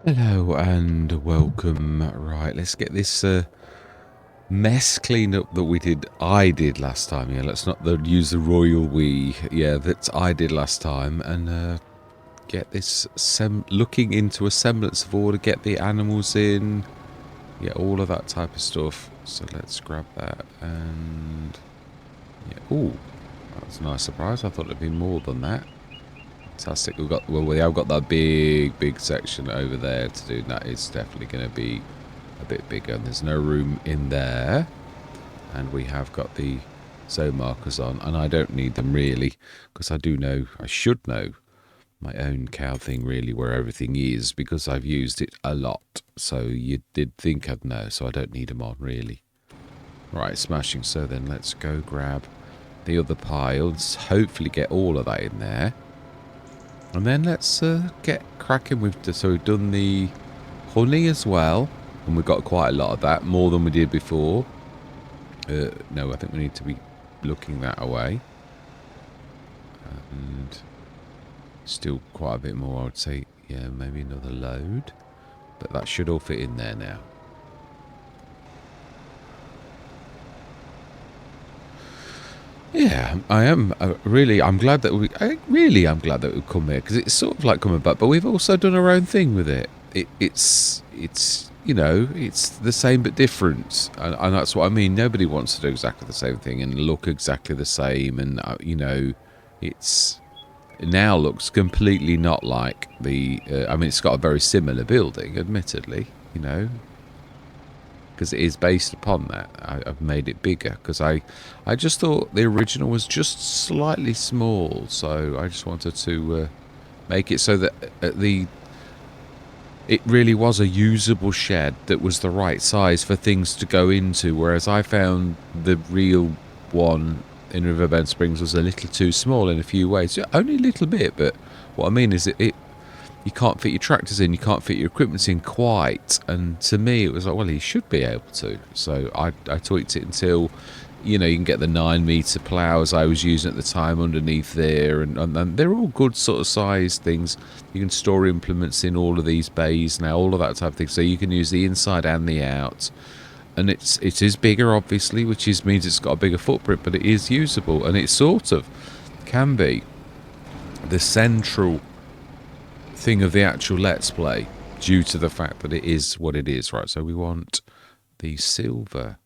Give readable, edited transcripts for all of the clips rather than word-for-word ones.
Hello and welcome. Right, let's get this mess cleaned up that I did last time. Yeah, let's not use the royal we. Yeah, that I did last time, and get this looking into a semblance of order. Get the animals in. Yeah, all of that type of stuff. So let's grab that and yeah. Ooh, that was a nice surprise. I thought it'd be more than that. Fantastic. We have got that big section over there to do. That is definitely going to be a bit bigger, and there's no room in there. And we have got the zone markers on, and I don't need them really, because I should know my own cow thing really where everything is, because I've used it a lot. So you did think I'd know, so I don't need them on really. Right, smashing. So then let's go grab the other piles, hopefully get all of that in there. And then let's get cracking with so we've done the honey as well, and we've got quite a lot of that, more than we did before. No, I think we need to be looking that away. And still quite a bit more, I would say. Yeah, maybe another load. But that should all fit in there now. Yeah, I am really. I'm glad that I'm glad that we've come here, because it's sort of like coming back. But we've also done our own thing with it. It's it's the same but different, and that's what I mean. Nobody wants to do exactly the same thing and look exactly the same, and it now looks completely not like the. I mean, it's got a very similar building, admittedly. Because it is based upon that. I've made it bigger because I just thought the original was just slightly small, so I just wanted to make it so that it really was a usable shed that was the right size for things to go into, whereas I found the real one in Riverbend Springs was a little too small in a few ways. Only a little bit, but what I mean is you can't fit your tractors in, you can't fit your equipment in quite. And to me, it was like, well, he should be able to. So I tweaked it until, you can get the 9-meter plows I was using at the time underneath there. And they're all good sort of size things. You can store implements in all of these bays now, all of that type of thing. So you can use the inside and the out. And it is bigger, obviously, which means it's got a bigger footprint, but it is usable. And it sort of can be the central thing of the actual Let's Play, due to the fact that it is what it is, right? So we want the silver.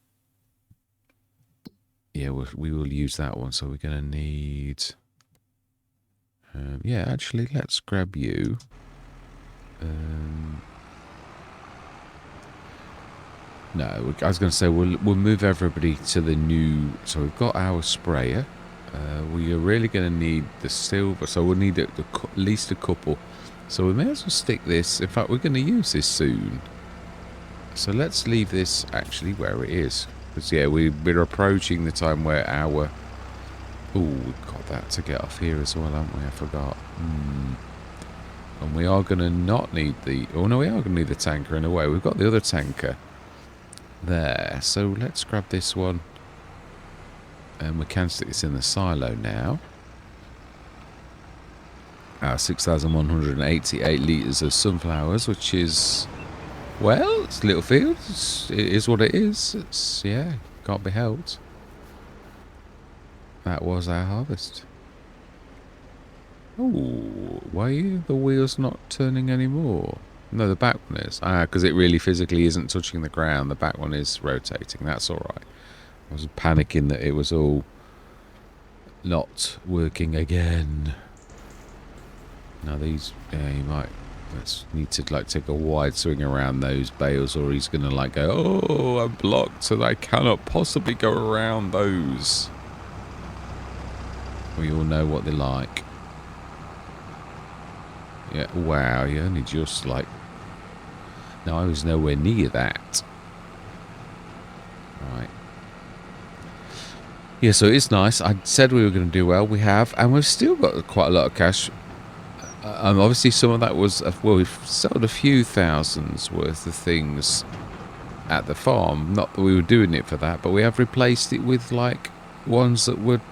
Yeah, we will use that one. So we're going to need... yeah, actually, let's grab you. No, I was going to say we'll move everybody to the new... So we've got our sprayer. We are really going to need the silver, so we'll need at least a couple. So we may as well stick this. In fact, we're going to use this soon. So let's leave this actually where it is. Because, yeah, we're approaching the time where our... Oh, we've got that to get off here as well, haven't we? I forgot. And we are going to not need the... Oh, no, we are going to need the tanker in a way. We've got the other tanker there. So let's grab this one. And we can stick this in the silo now. 6,188 litres of sunflowers, which is, well, it's a little field. It is what it is. It's, yeah, can't be helped. That was our harvest. Oh, why are the wheels not turning anymore? No, the back one is. Because it really physically isn't touching the ground. The back one is rotating. That's all right. I was panicking that it was all not working again. Now these, you might need to take a wide swing around those bales, or he's going to go, oh, I'm blocked, so I cannot possibly go around those. We all know what they're like. Yeah, wow, you only just no, I was nowhere near that. Right. Yeah, so it's nice. I said we were going to do well. We have, and we've still got quite a lot of cash. Obviously, some of that was, well, we've sold a few thousands worth of things at the farm. Not that we were doing it for that, but we have replaced it with, ones that were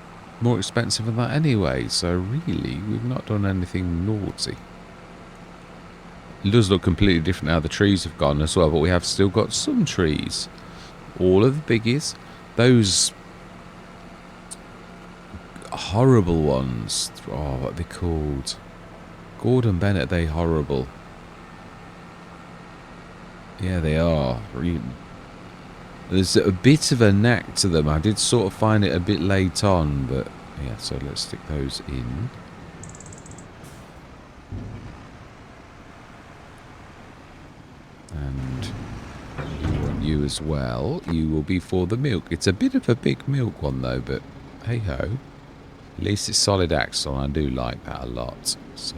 more expensive than that anyway. So, really, we've not done anything naughty. It does look completely different now. The trees have gone as well, but we have still got some trees. All of the biggies. Those horrible ones. Oh, what are they called? Gordon Bennett, are they horrible? Yeah, they are. There's a bit of a knack to them. I did sort of find it a bit late on, but yeah, so let's stick those in. And you want you as well. You will be for the milk. It's a bit of a big milk one though, but hey ho. At least it's solid axle. I do like that a lot. So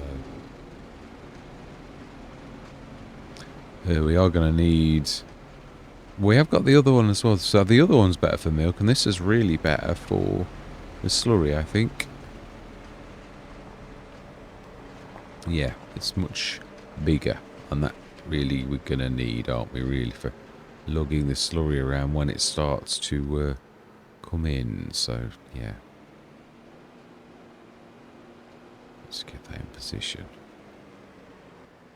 we are going to need... We have got the other one as well. So the other one's better for milk, and this is really better for the slurry, I think. Yeah, it's much bigger, and that really we're going to need, aren't we, really, for lugging the slurry around when it starts to come in. So, yeah. Let's get that in position.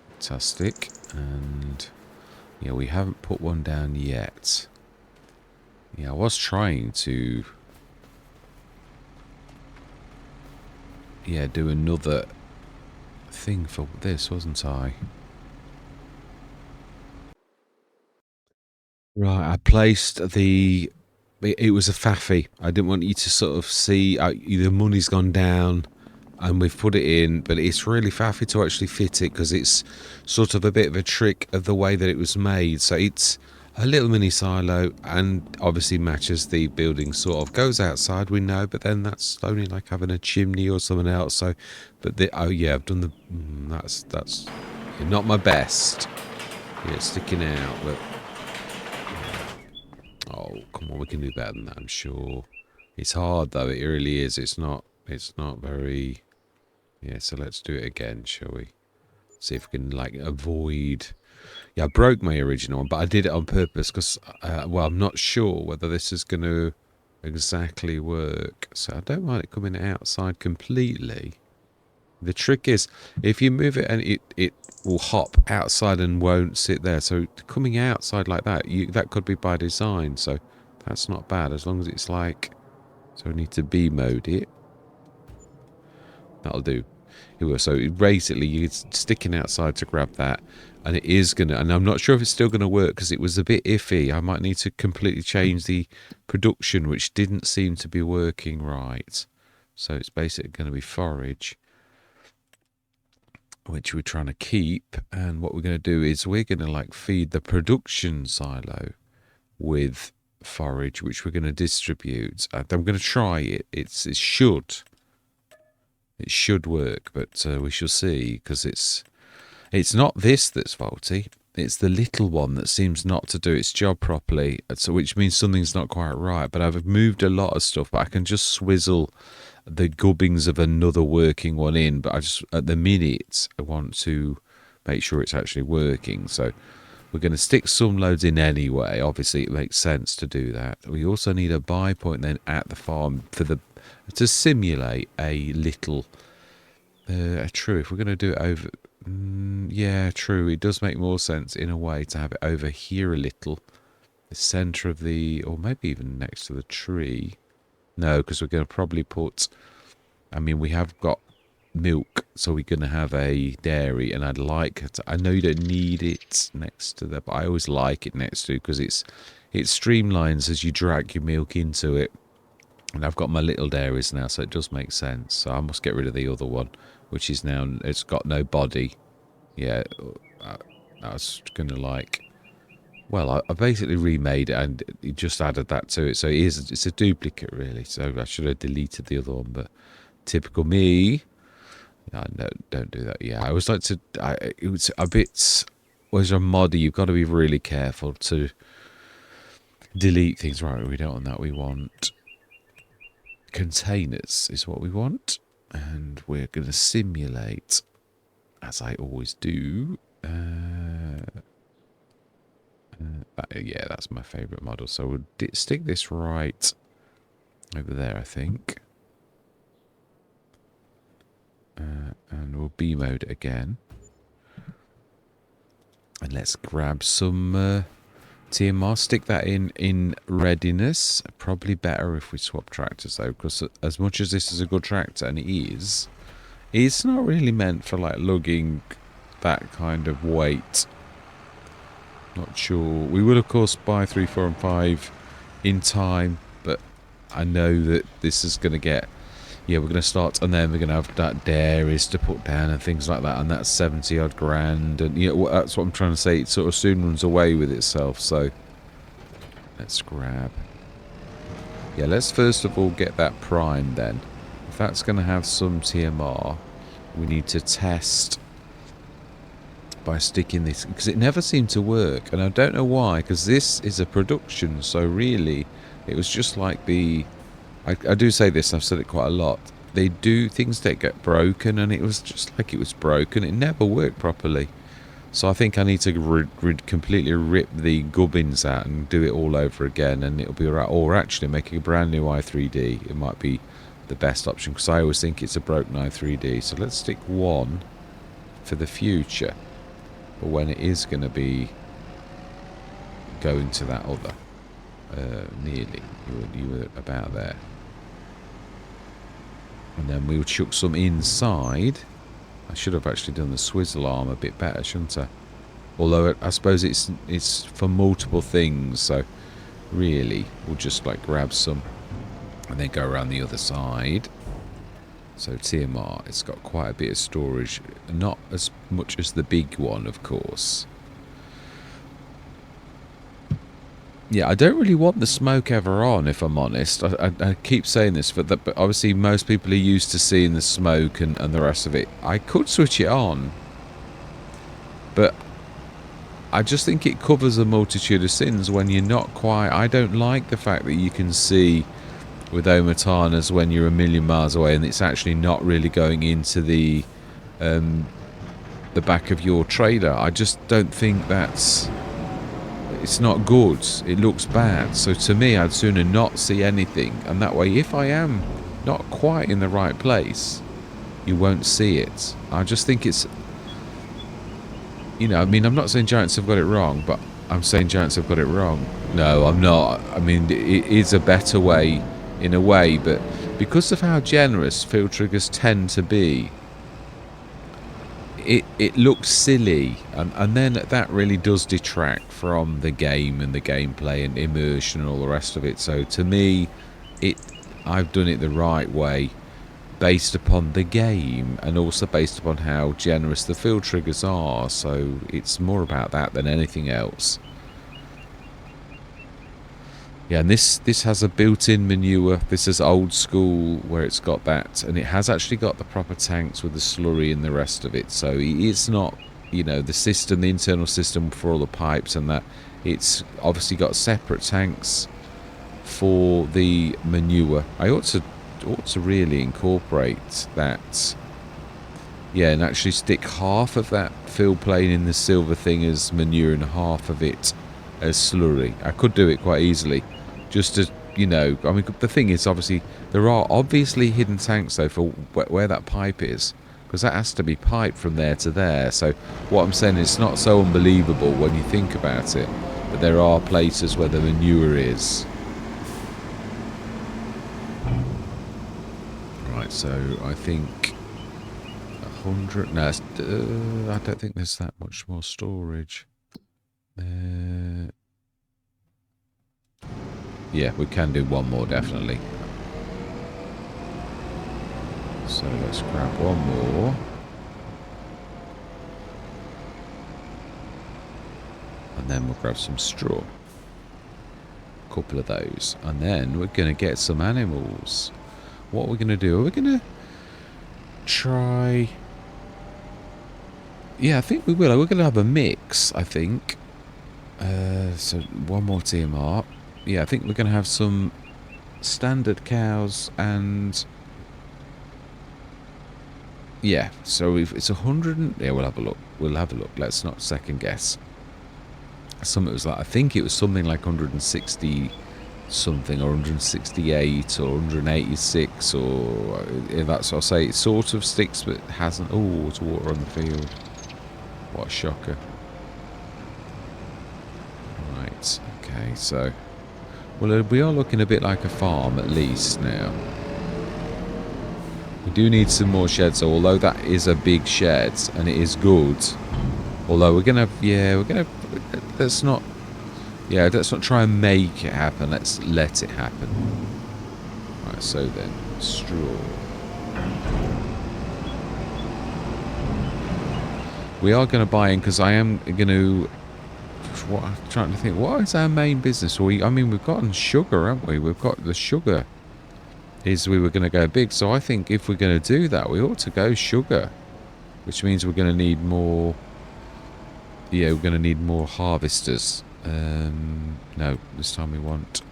Fantastic. And yeah, we haven't put one down yet. Yeah, I was trying to do another thing for this, wasn't I? Right, I placed the... It was a faffy. I didn't want you to sort of see the money's gone down and we've put it in, but it's really faffy to actually fit it because it's sort of a bit of a trick of the way that it was made. So it's a little mini silo and obviously matches the building, sort of goes outside, we know, but then that's only like having a chimney or something else. So, but oh yeah, I've done the... that's not my best. Yeah, it's sticking out, but... Oh, come on, we can do better than that, I'm sure. It's hard, though. It really is. It's not very... Yeah, so let's do it again, shall we? See if we can, like, avoid... Yeah, I broke my original one, but I did it on purpose because, well, I'm not sure whether this is going to exactly work. So I don't mind it coming outside completely. The trick is, if you move it and it will hop outside and won't sit there. So coming outside like that, that could be by design. So that's not bad as long as it's like... So we need to B mode it. That'll do. It will. So basically, you're sticking outside to grab that, and it is gonna. And I'm not sure if it's still gonna work because it was a bit iffy. I might need to completely change the production, which didn't seem to be working right. So it's basically going to be forage, which we're trying to keep. And what we're going to do is we're going to like feed the production silo with forage, which we're going to distribute. I'm going to try it. It should work, but we shall see, because it's not this that's faulty. It's the little one that seems not to do its job properly, so which means something's not quite right. But I've moved a lot of stuff, but I can just swizzle the gubbings of another working one in. But I just, at the minute, I want to make sure it's actually working. So we're going to stick some loads in anyway. Obviously, it makes sense to do that. We also need a buy point then at the farm to simulate a little... true, if we're going to do it over... yeah, true. It does make more sense in a way to have it over here a little. The centre of the... Or maybe even next to the tree. No, because we're going to probably put... I mean, we have got milk, so we're going to have a dairy, and I'd like to... I know you don't need it next to that, but I always like it next to, because it streamlines as you drag your milk into it. And I've got my little dairies now, so it does make sense. So I must get rid of the other one, which is now... It's got no body. Yeah, I was going to like... Well, I basically remade it and it just added that to it. So it's a duplicate, really. So I should have deleted the other one, but typical me. No, don't do that. Yeah, I always like to... it was a bit... Whereas a modder, you've got to be really careful to delete things. Right, we don't want that. We want... containers is what we want, and we're going to simulate, as I always do. Yeah, that's my favourite model. So we'll stick this right over there, I think, and we'll B mode it again. And let's grab some TMR, stick that in readiness. Probably better if we swap tractors though, because as much as this is a good tractor, and it is, it's not really meant for like lugging that kind of weight. Not sure. We will of course buy 3, 4 and 5 in time, but I know that this is going to get, yeah, we're going to start, and then we're going to have that dairies to put down and things like that, and that's 70 odd grand, and you know, that's what I'm trying to say. It sort of soon runs away with itself. So let's grab, yeah, let's first of all get that primed. Then if that's going to have some TMR, we need to test by sticking this, because it never seemed to work, and I don't know why, because this is a production, so really it was just like the, I do say this, I've said it quite a lot, they do things that get broken, and it was just like it was broken. It never worked properly. So I think I need to completely rip the gubbins out and do it all over again, and it'll be alright. Or actually making a brand new i3D, it might be the best option, because I always think it's a broken i3D. So let's stick one for the future, but when it is going to be going to that other, nearly, you were about there. And then we'll chuck some inside. I should have actually done the swizzle arm a bit better, shouldn't I? Although I suppose it's for multiple things, so really we'll just like grab some and then go around the other side. So TMR, it's got quite a bit of storage, not as much as the big one, of course. Yeah, I don't really want the smoke ever on, if I'm honest. I keep saying this, but obviously most people are used to seeing the smoke and the rest of it. I could switch it on, but I just think it covers a multitude of sins when you're not quite... I don't like the fact that you can see with Omatanas when you're a million miles away and it's actually not really going into the back of your trailer. I just don't think that's... It's not good. It looks bad. So to me, I'd sooner not see anything. And that way, if I am not quite in the right place, you won't see it. I just think it's... You know, I mean, I'm not saying Giants have got it wrong, but I'm saying Giants have got it wrong. No, I'm not. I mean, it is a better way, in a way, but because of how generous field triggers tend to be, it looks silly, and then that really does detract from the game and the gameplay and immersion and all the rest of it. So to me, I've done it the right way, based upon the game and also based upon how generous the field triggers are. So it's more about that than anything else. Yeah, and this has a built-in manure. This is old school where it's got that, and it has actually got the proper tanks with the slurry and the rest of it. So it's not, you know, the system, the internal system for all the pipes and that. It's obviously got separate tanks for the manure. I ought to really incorporate that. Yeah, and actually stick half of that fill plane in the silver thing as manure and half of it as slurry. I could do it quite easily. Just to, you know, I mean, the thing is, obviously, there are obviously hidden tanks, though, for where that pipe is. Because that has to be piped from there to there. So what I'm saying is, it's not so unbelievable when you think about it. But there are places where the manure is. Right, so I think 100... No, I don't think there's that much more storage. Yeah, we can do one more, definitely. So let's grab one more. And then we'll grab some straw. A couple of those. And then we're going to get some animals. What we're going to do, we're going to try... Yeah, I think we will. We're going to have a mix, I think. So one more TMR. Yeah, I think we're going to have some standard cows and... Yeah, so if it's 100 and... Yeah, we'll have a look. We'll have a look. Let's not second guess. It was like, I think it was something like 160 something, or 168 or 186, or that's what I'll say. It sort of sticks but hasn't. Oh, it's water on the field. What a shocker. Right, okay, so... Well, we are looking a bit like a farm, at least, now. We do need some more sheds, so although that is a big shed, and it is good, although we're going to... Yeah, we're going to... Let's not... Yeah, let's not try and make it happen. Let's let it happen. Right, so then, straw. We are going to buy in, because I am going to... I'm trying to think, what is our main business? I mean, we've gotten sugar, haven't we? We've got the sugar. We were going to go big, so I think if we're going to do that, we ought to go sugar. Which means we're going to need more... Yeah, we're going to need more harvesters. No, this time we want...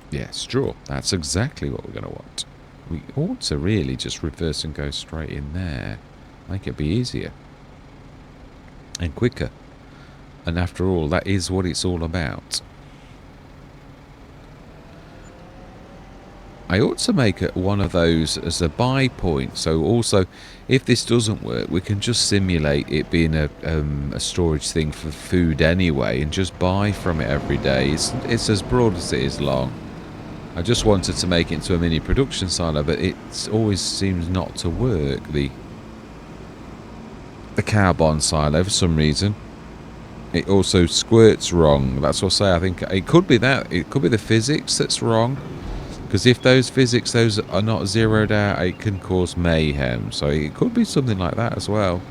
Yeah, straw. That's exactly what we're going to want. We ought to really just reverse and go straight in there. Make it be easier. And quicker. And after all, that is what it's all about. I ought to make one of those as a buy point. So also, if this doesn't work, we can just simulate it being a storage thing for food anyway, and just buy from it every day. It's as broad as it is long. I just wanted to make it into a mini production silo, but it always seems not to work. The carbon silo for some reason. It also squirts wrong. That's what I say. I think it could be that. It could be the physics that's wrong. Because if those physics, those are not zeroed out, it can cause mayhem. So it could be something like that as well.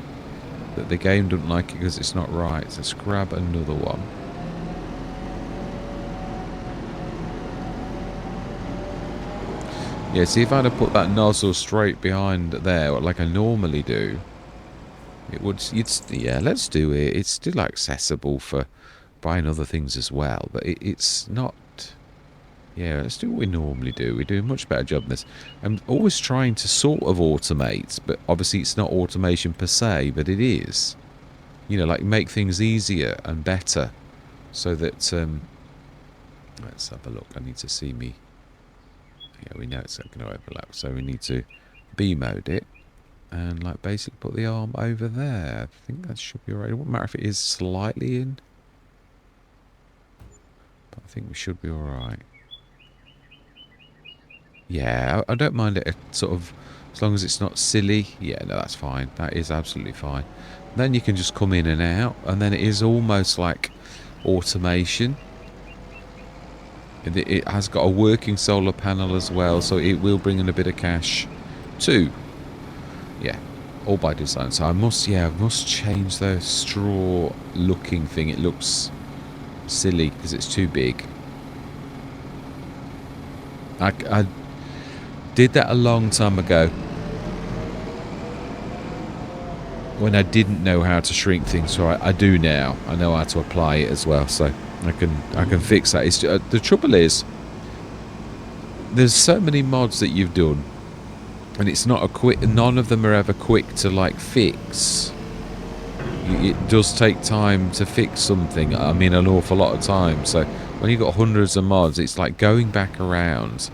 That the game doesn't like it because it's not right. So let's grab another one. Yeah, see if I had put that nozzle straight behind there, like I normally do, it would, yeah, let's do it. It's still accessible for buying other things as well, but it's not, yeah, let's do what we normally do. We do a much better job than this. I'm always trying to sort of automate, but obviously it's not automation per se, but it is. You know, like make things easier and better so that, let's have a look. I need to see me. Yeah, we know it's not going to overlap, so we need to B-mode it and like basically put the arm over there. I think that should be alright. It won't matter if it is slightly in, but I think we should be alright. Yeah, I don't mind it sort of, as long as it's not silly. Yeah, no, that's fine. That is absolutely fine. Then you can just come in and out, and then it is almost like automation. It has got a working solar panel as well, so it will bring in a bit of cash too. Yeah, all by design. So I must change the straw looking thing. It looks silly because it's too big. I did that a long time ago when I didn't know how to shrink things. So I do now. I know how to apply it as well. So I can fix that. It's, the trouble is, there's so many mods that you've done, and it's not a quick. None of them are ever quick to like fix. It does take time to fix something. I mean, an awful lot of time. So when you've got hundreds of mods, it's like going back around,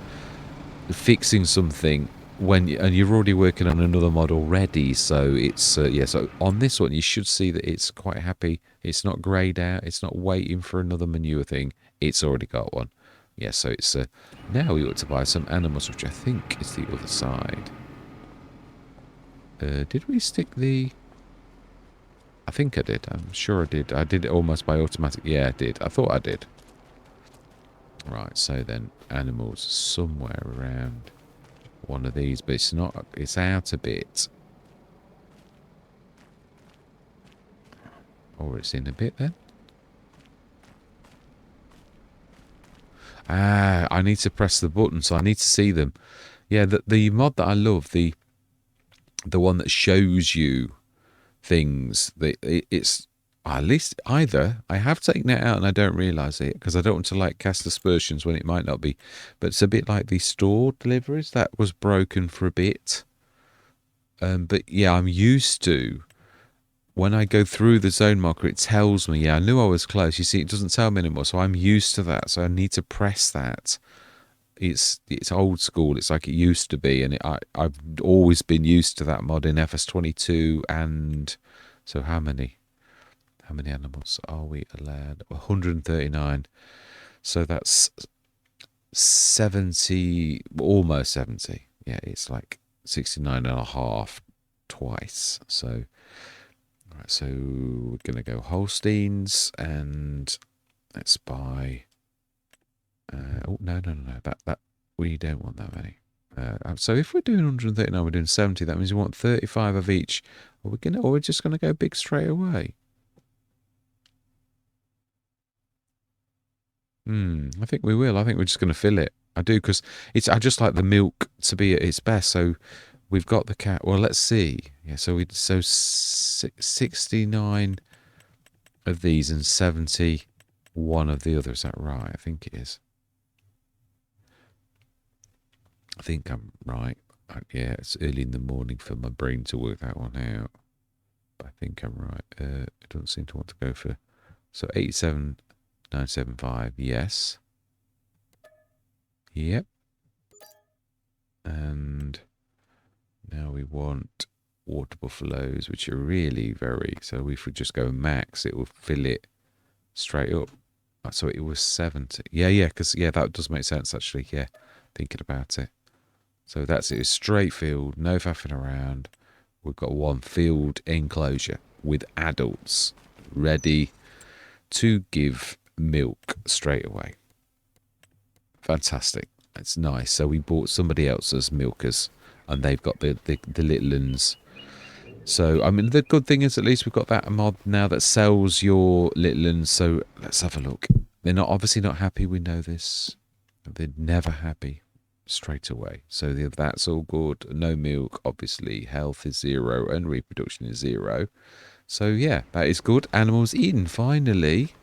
fixing something and you're already working on another mod already. So it's yeah. So on this one, you should see that it's quite happy. It's not greyed out. It's not waiting for another manure thing. It's already got one. Yeah. So it's now we ought to buy some animals, which I think is the other side. Did we stick the? I think I did. I'm sure I did. I did it almost by automatic. Yeah, I did. I thought I did. Right. So then animals somewhere around one of these, but it's not. It's out a bit. Or it's in a bit then. Ah, I need to press the button, so I need to see them. Yeah, the mod that I love, the one that shows you things, it's at least either I have taken it out and I don't realise it because I don't want to like cast aspersions when it might not be, but it's a bit like the store deliveries that was broken for a bit. But yeah, I'm used to. When I go through the zone marker, it tells me, yeah, I knew I was close. You see, it doesn't tell me anymore, so I'm used to that. So I need to press that it's old school. It's like it used to be, and I've always been used to that mod in FS22. And so how many animals are we allowed? 139. So that's 70, almost 70. Yeah, it's like 69 and a half twice. So, right, so we're going to go Holsteins, and let's buy... oh, no. That we don't want that many. So if we're doing 139, we're doing 70. That means we want 35 of each. Or we're just going to go big straight away? I think we will. I think we're just going to fill it. I do, because I just like the milk to be at its best. So we've got the cat. Well, let's see. Yeah, so 69 of these and 71 of the other. Is that right? I think it is. I think I'm right. Yeah, it's early in the morning for my brain to work that one out. But I think I'm right. It doesn't seem to want to go for... So 87,975. Yes. Yep. And now we want water buffaloes, which are really very... So if we just go max, it will fill it straight up. So it was 70. Yeah, because that does make sense, actually. Yeah, thinking about it. So that's it. It's straight field, no faffing around. We've got one field enclosure with adults ready to give milk straight away. Fantastic. It's nice. So we bought somebody else's milkers, and they've got the little ones. So, I mean, the good thing is at least we've got that mod now that sells your little ones. So let's have a look. They're obviously not happy. We know this. They're never happy straight away. So that's all good. No milk, obviously. Health is 0 and reproduction is 0. So yeah, that is good. Animals in, finally.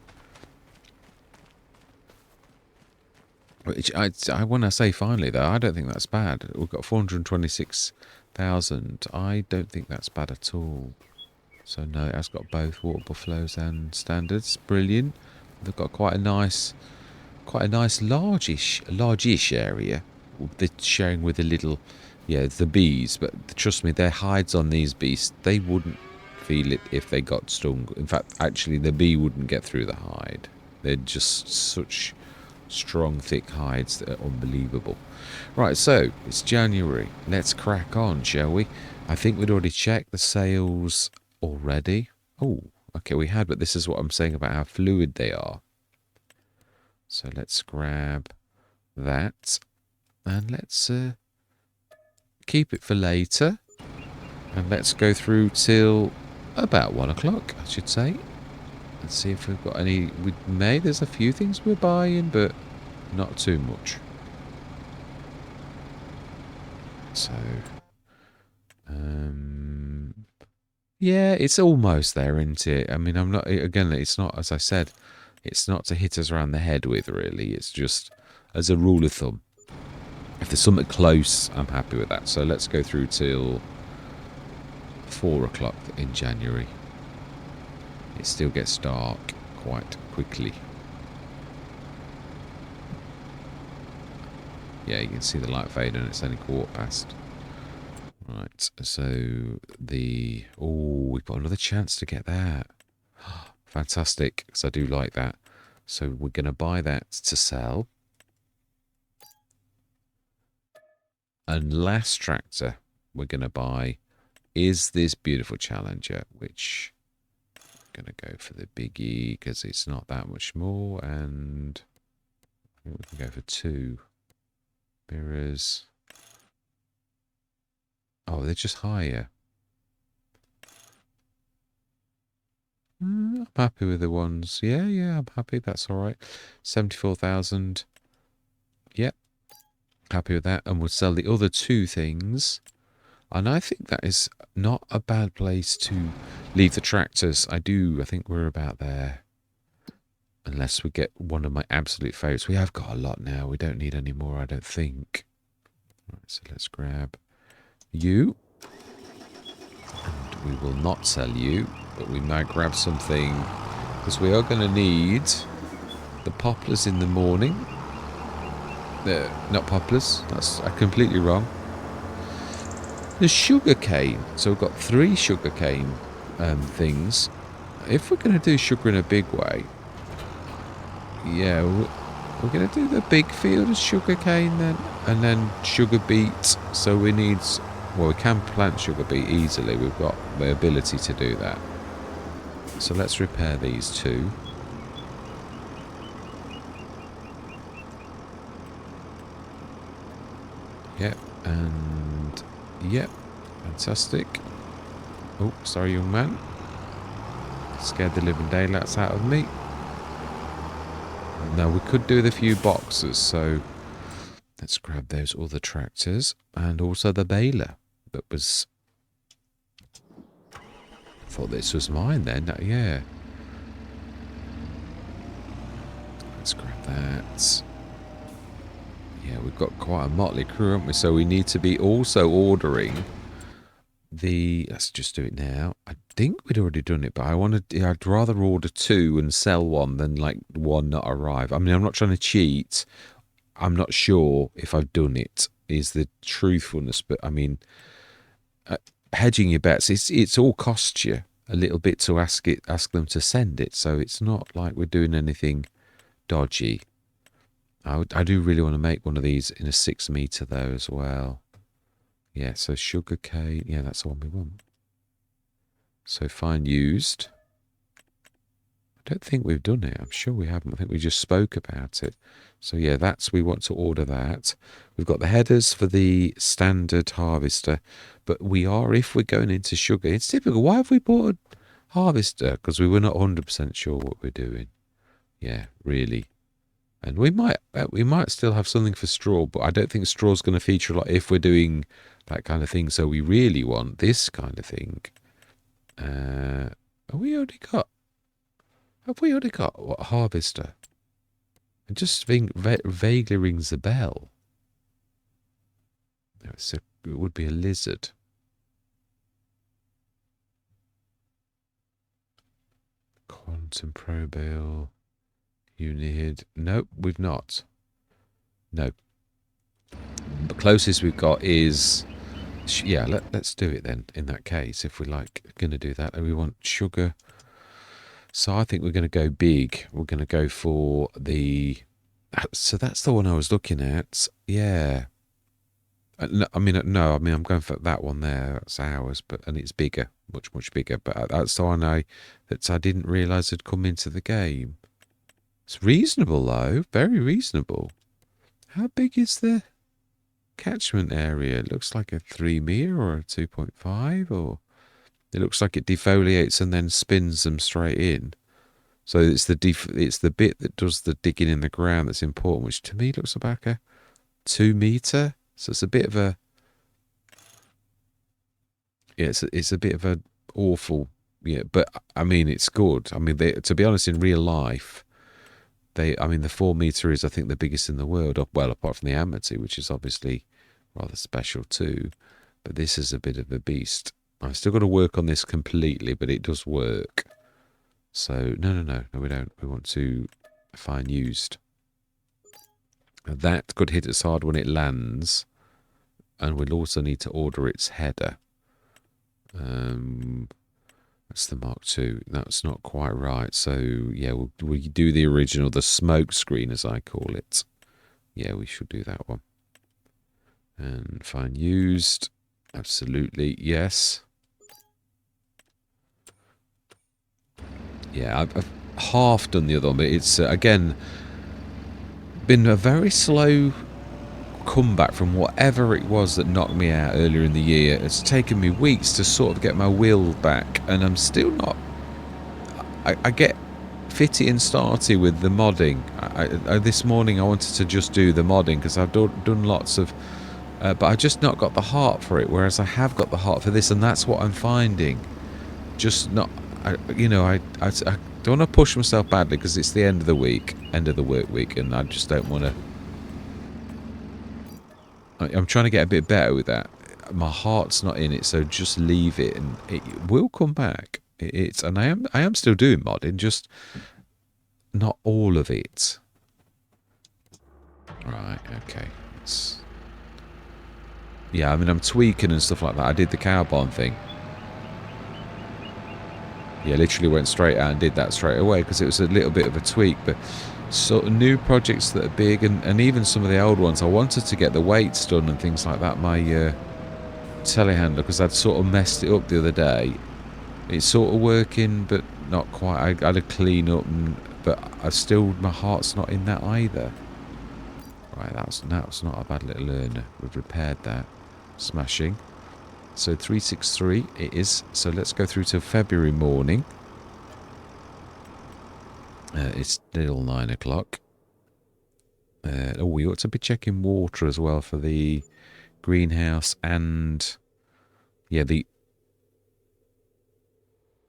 Which when I say finally, though, I don't think that's bad. We've got 426,000. I don't think that's bad at all. So no, it has got both water buffaloes and standards. Brilliant. They've got quite a nice largish area. They're sharing with the bees. But trust me, their hides on these beasts, they wouldn't feel it if they got stung. In fact, actually, the bee wouldn't get through the hide. They're just such strong, thick hides that are unbelievable. Right, so it's January. Let's crack on, shall we? I think we'd already checked the sales already. Oh, okay, we had, but this is what I'm saying about how fluid they are. So let's grab that, and let's keep it for later, and let's go through till about 1 o'clock, I should say. Let's see if we've got any. There's a few things we're buying, but not too much. So, yeah, it's almost there, isn't it? I mean, I'm not. Again, it's not, as I said, it's not to hit us around the head with, really. It's just as a rule of thumb. If there's something close, I'm happy with that. So let's go through till 4 o'clock in January. It still gets dark quite quickly. Yeah, you can see the light fade and it's only 1:15. Right, so we've got another chance to get that. Fantastic, because I do like that. So we're going to buy that to sell. And last tractor we're going to buy is this beautiful Challenger, which I'm going to go for the biggie because it's not that much more, and we can go for 2 mirrors. Oh, they're just higher. I'm happy with the ones. Yeah, I'm happy. That's all right. 74,000. Yep. Happy with that. And we'll sell the other 2 things. And I think that is not a bad place to leave the tractors. I think we're about there. Unless we get one of my absolute favourites. We have got a lot now. We don't need any more, I don't think. Right, so let's grab you. And we will not sell you, but we might grab something, because we are going to need the poplars in the morning. Not poplars. That's completely wrong. The sugar cane. So we've got 3 sugar cane things. If we're going to do sugar in a big way, yeah, we're going to do the big field of sugar cane then, and then sugar beet. So we need, well, we can plant sugar beet easily. We've got the ability to do that. So let's repair these 2. Yep, and yep, fantastic. Oh, sorry, young man. Scared the living daylights out of me. Now, we could do with a few boxes, so let's grab those other tractors. And also the baler that was... I thought this was mine then, yeah. Let's grab that. Yeah, we've got quite a motley crew, haven't we? So we need to be also ordering the... Let's just do it now. I think we'd already done it, but I'd rather order 2 and sell 1 than like 1 not arrive. I mean, I'm not trying to cheat. I'm not sure if I've done it, is the truthfulness. But I mean, hedging your bets, it's all costs you a little bit to ask them to send it. So it's not like we're doing anything dodgy. I do really want to make one of these in a 6 meter though as well. Yeah, so sugar cane. Yeah, that's the one we want. So fine used. I don't think we've done it. I'm sure we haven't. I think we just spoke about it. So yeah, we want to order that. We've got the headers for the standard harvester. But we are, if we're going into sugar, it's typical. Why have we bought a harvester? Because we were not 100% sure what we're doing. Yeah, really. And we might still have something for straw, but I don't think straw's going to feature a lot if we're doing that kind of thing. So we really want this kind of thing. Have we already got what, harvester? It just vaguely rings a bell. It would be a lizard. Quantum probale. Unihid. Nope, we've not. No. The closest we've got is... Yeah, let's do it then, in that case, if we're going to do that. And we want sugar. So I think we're going to go big. We're going to go for the... So that's the one I was looking at. Yeah. No, I'm going for that one there. That's ours, and it's bigger. Much, much bigger. But that's the one I didn't realise had come into the game. It's reasonable, though. Very reasonable. How big is the catchment area? It looks like a 3 metre or a 2.5, or it looks like it defoliates and then spins them straight in. So it's the bit that does the digging in the ground that's important, which to me looks like a 2 metre. So it's a bit of a... Yeah, it's a bit of an awful... Yeah, but I mean, it's good. I mean, to be honest, in real life... the 4 metre is, I think, the biggest in the world. Well, apart from the Amity, which is obviously rather special too. But this is a bit of a beast. I've still got to work on this completely, but it does work. So, no, we don't. We want to fine used. Now that could hit us hard when it lands. And we'll also need to order its header. That's the Mark II. That's not quite right. So, yeah, we do the original, the smoke screen, as I call it. Yeah, we should do that one. And fine used. Absolutely, yes. Yeah, I've half done the other one, but it's, again, been a very slow comeback from whatever it was that knocked me out earlier in the year. It's taken me weeks to sort of get my will back, and I'm still not... I get fitty and starty with the modding. This morning I wanted to just do the modding because I've done lots of... but I just not got the heart for it, whereas I have got the heart for this, and that's what I'm finding. Just not... I don't want to push myself badly because it's the end of the work week, and I just don't want to... I'm trying to get a bit better with that. My heart's not in it, so just leave it, and it will come back. And I am still doing modding, just not all of it. Right, okay. Yeah, I mean, I'm tweaking and stuff like that. I did the cow barn thing. Yeah, literally went straight out and did that straight away because it was a little bit of a tweak. But sort of new projects that are big and even some of the old ones, I wanted to get the weights done and things like that. My telehandler, because I'd sort of messed it up the other day. It's sort of working, but not quite. I had to clean up, but my heart's not in that either. Right, that's not a bad little learner. We've repaired that. Smashing. So 363 it is. So let's go through to February morning. It's still 9 o'clock. We ought to be checking water as well for the greenhouse and, yeah, the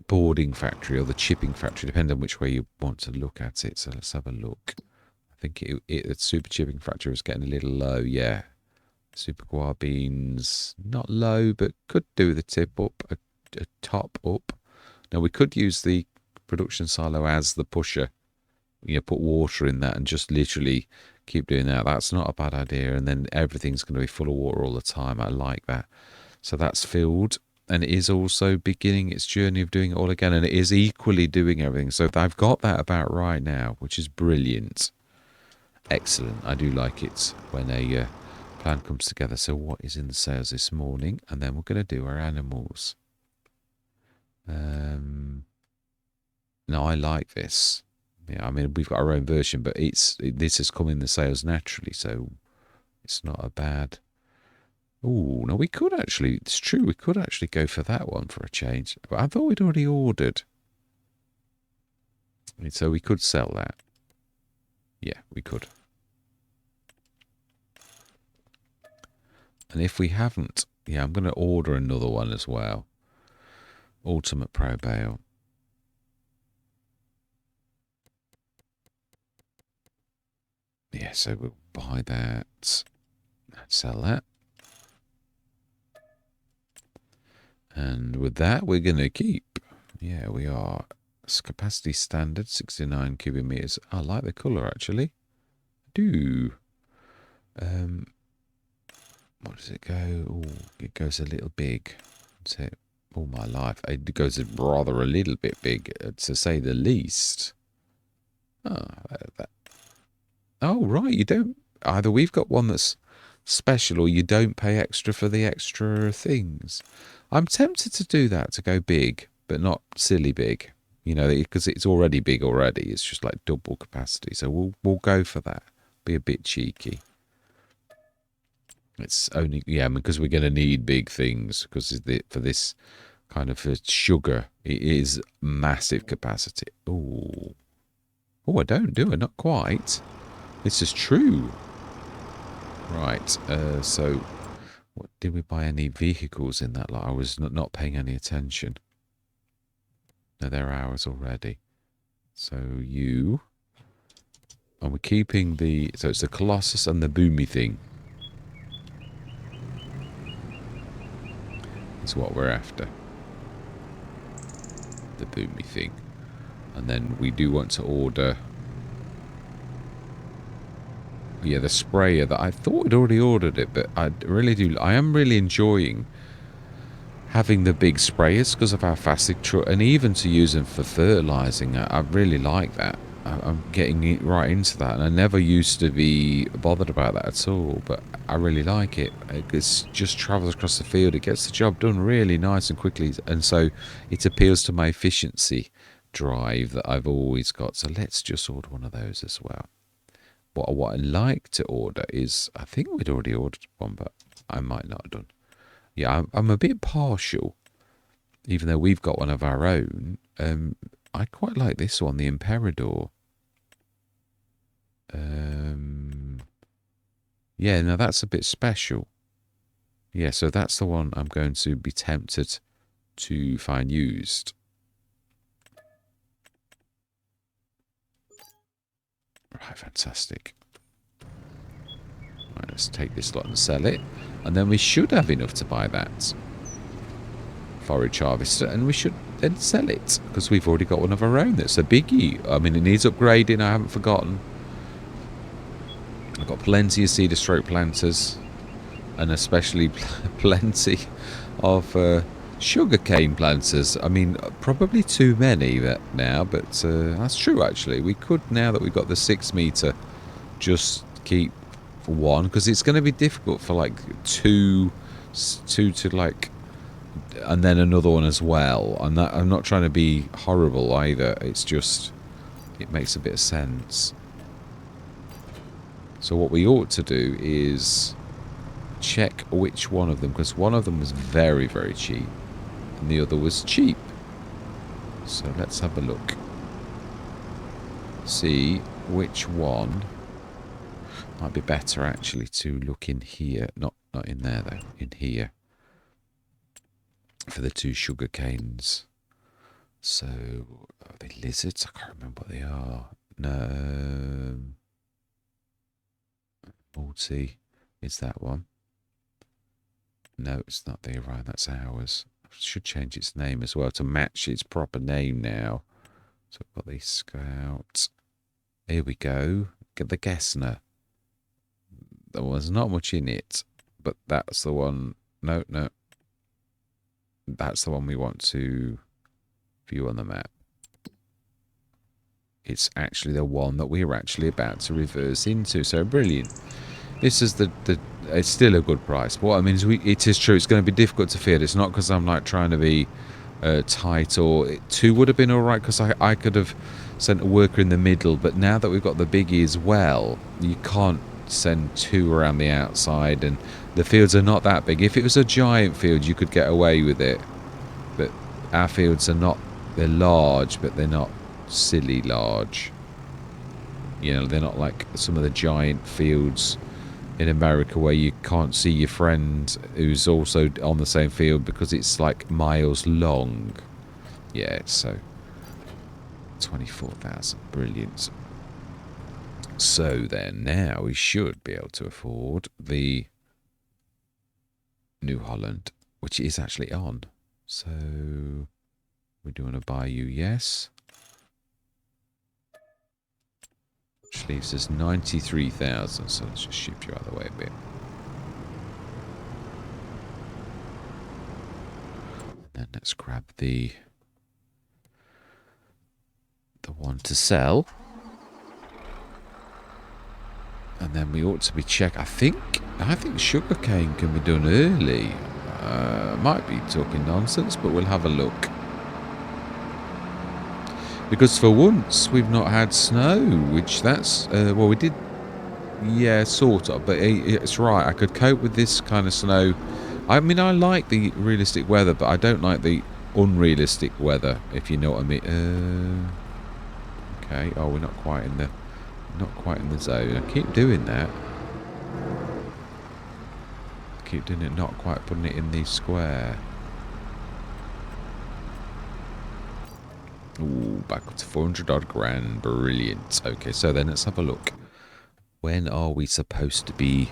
boarding factory or the chipping factory, depending on which way you want to look at it. So let's have a look. I think the super chipping factory was getting a little low, yeah. Super guar beans, not low, but could do the tip up, a top up. Now we could use the production silo as the pusher. You know, put water in that and just literally keep doing that. That's not a bad idea. And then everything's going to be full of water all the time. I like that. So that's filled. And it is also beginning its journey of doing it all again. And it is equally doing everything. So I've got that about right now, which is brilliant. Excellent. I do like it when a plan comes together. So what is in the sales this morning? And then we're going to do our animals. No, I like this. Yeah, I mean, we've got our own version, but this has come in the sales naturally, so it's not a bad... Oh, no, we could actually... It's true, we could actually go for that one for a change. But I thought we'd already ordered. So we could sell that. Yeah, we could. And if we haven't... Yeah, I'm going to order another one as well. Ultimate Pro Bale. Yeah, so we'll buy that. Sell that. And with that, we're going to keep. Yeah, we are. Capacity standard, 69 cubic meters. I like the colour, actually. I do. What does it go? Oh, it goes a little big. That's it. All my life. It goes rather a little bit big, to say the least. Oh, right. You don't... Either we've got one that's special or you don't pay extra for the extra things. I'm tempted to do that, to go big, but not silly big. You know, because it's already big already. It's just like double capacity. So we'll go for that. Be a bit cheeky. It's only, yeah, because we're going to need big things, because for this kind of sugar, it is massive capacity. Oh, I don't do it, not quite. This is true. Right, so what, did we buy any vehicles in that lot? I was not paying any attention. No, they're ours already. So and we're keeping so it's the Colossus and the Boomy thing. Is what we're after. The Boomy thing. And then we do want to order... Yeah, the sprayer that I thought I'd already ordered it, but I really do. I am really enjoying having the big sprayers because of how fast they truck, and even to use them for fertilizing. I really like that. I'm getting right into that, and I never used to be bothered about that at all, but I really like it. It just travels across the field. It gets the job done really nice and quickly, and so it appeals to my efficiency drive that I've always got. So let's just order one of those as well. What I'd like to order is, I think we'd already ordered one, but I might not have done. Yeah, I'm a bit partial, even though we've got one of our own. I quite like this one, the Emperador. Yeah, now that's a bit special. Yeah, so that's the one I'm going to be tempted to find used. Right, fantastic. Right, let's take this lot and sell it. And then we should have enough to buy that forage harvester. And we should then sell it, because we've already got one of our own that's a biggie. I mean, it needs upgrading, I haven't forgotten. I've got plenty of cedar stroke planters, and especially plenty of sugarcane planters. I mean, probably too many now, but that's true actually. We could, now that we've got the 6 meter, just keep one, because it's going to be difficult for like two to like, and then another one as well. I'm not trying to be horrible either. It's just, it makes a bit of sense. So what we ought to do is check which one of them, because one of them was very, very cheap and the other was cheap. So let's have a look. See which one might be better actually to look in here. Not in there though, in here. For the 2 sugar canes. So, are they lizards? I can't remember what they are. No. Multi. Is that one? No, it's not the Orion. That's ours. I should change its name as well to match its proper name now. So I've got the Scout. Here we go. Get the Gessner. There was not much in it, but that's the one. No. That's the one we want to view on the map. It's actually the one that we're actually about to reverse into. So brilliant. This is it's still a good price. What I mean is, it is true. It's going to be difficult to field. It's not because I'm like trying to be tight, or 2 would have been all right because I could have sent a worker in the middle. But now that we've got the biggie as well, you can't send 2 around the outside, and the fields are not that big. If it was a giant field, you could get away with it. But our fields are not. They're large, but they're not silly large. You know, they're not like some of the giant fields in America where you can't see your friend who's also on the same field because it's like miles long. Yeah, so 24,000, brilliant. So then now we should be able to afford the New Holland, which is actually on. So we're doing a Bayou, yes. Which leaves us 93,000, so let's just shift you out of the way a bit. And then let's grab the one to sell. And then we ought to be check. I think sugarcane can be done early. Might be talking nonsense, but we'll have a look. Because for once we've not had snow, which that's well, we did, yeah, sort of, but it's right. I could cope with this kind of snow. I mean, I like the realistic weather, but I don't like the unrealistic weather, if you know what I mean. Okay. Oh, we're not quite in the zone. I keep doing that. Keep doing it, not quite putting it in the square. Ooh, back up to 400 odd grand. Brilliant. Okay, so then let's have a look. When are we supposed to be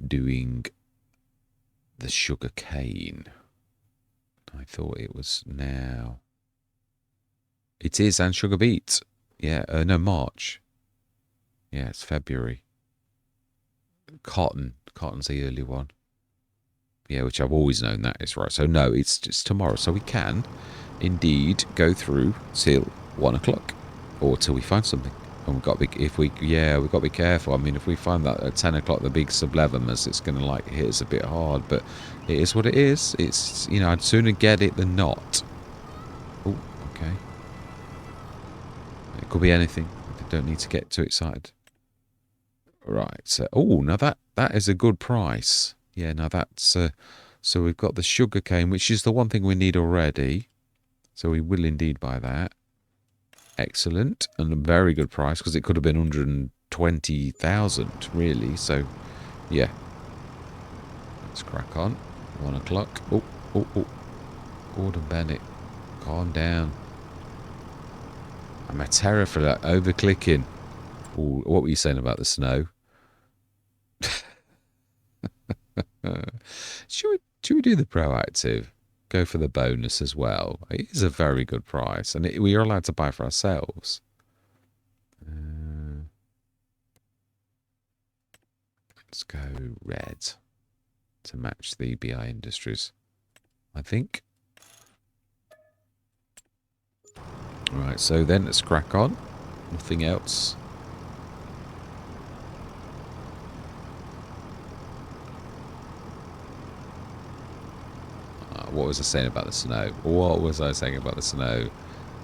doing the sugar cane? I thought it was now. It is, and sugar beet. Yeah, no, March. Yeah, it's February. Cotton's the early one. Yeah, which I've always known that is right. So no, it's just tomorrow. So we can indeed go through till 1 o'clock, or till we find something. And we've got to be, we've got to be careful. I mean, if we find that at 10 o'clock the big sublevamus, it's going to like hit us a bit hard. But it is what it is. It's, you know, I'd sooner get it than not. Oh, okay. It could be anything. You don't need to get too excited. Right. So, oh, now that is a good price. Yeah. Now that's so we've got the sugar cane, which is the one thing we need already. So we will indeed buy that. Excellent. And a very good price, because it could have been 120,000 really. So yeah, let's crack on. 1 o'clock. Oh. Gordon Bennett, calm down. I'm a terror for that over clicking. Ooh, what were you saying about the snow? Should we do the proactive? Go for the bonus as well. It is a very good price, and we are allowed to buy for ourselves. Let's go red to match the BI Industries, I think. Right, so then let's crack on. Nothing else. What was I saying about the snow? What was I saying about the snow?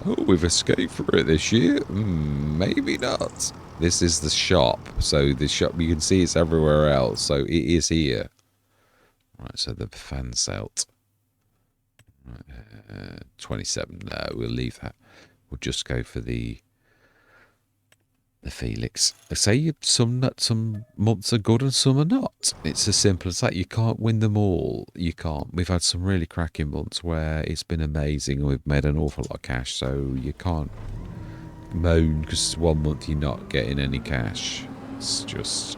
Oh, we've escaped for it this year? Maybe not. This is the shop. So the shop, you can see it's everywhere else. So it is here. Right, so the fan celt. 27. No, we'll leave that. We'll just go for the Felix. They say some months are good and some are not. It's as simple as that. You can't win them all. You can't. We've had some really cracking months where it's been amazing and we've made an awful lot of cash. So you can't moan because 1 month you're not getting any cash. It's just...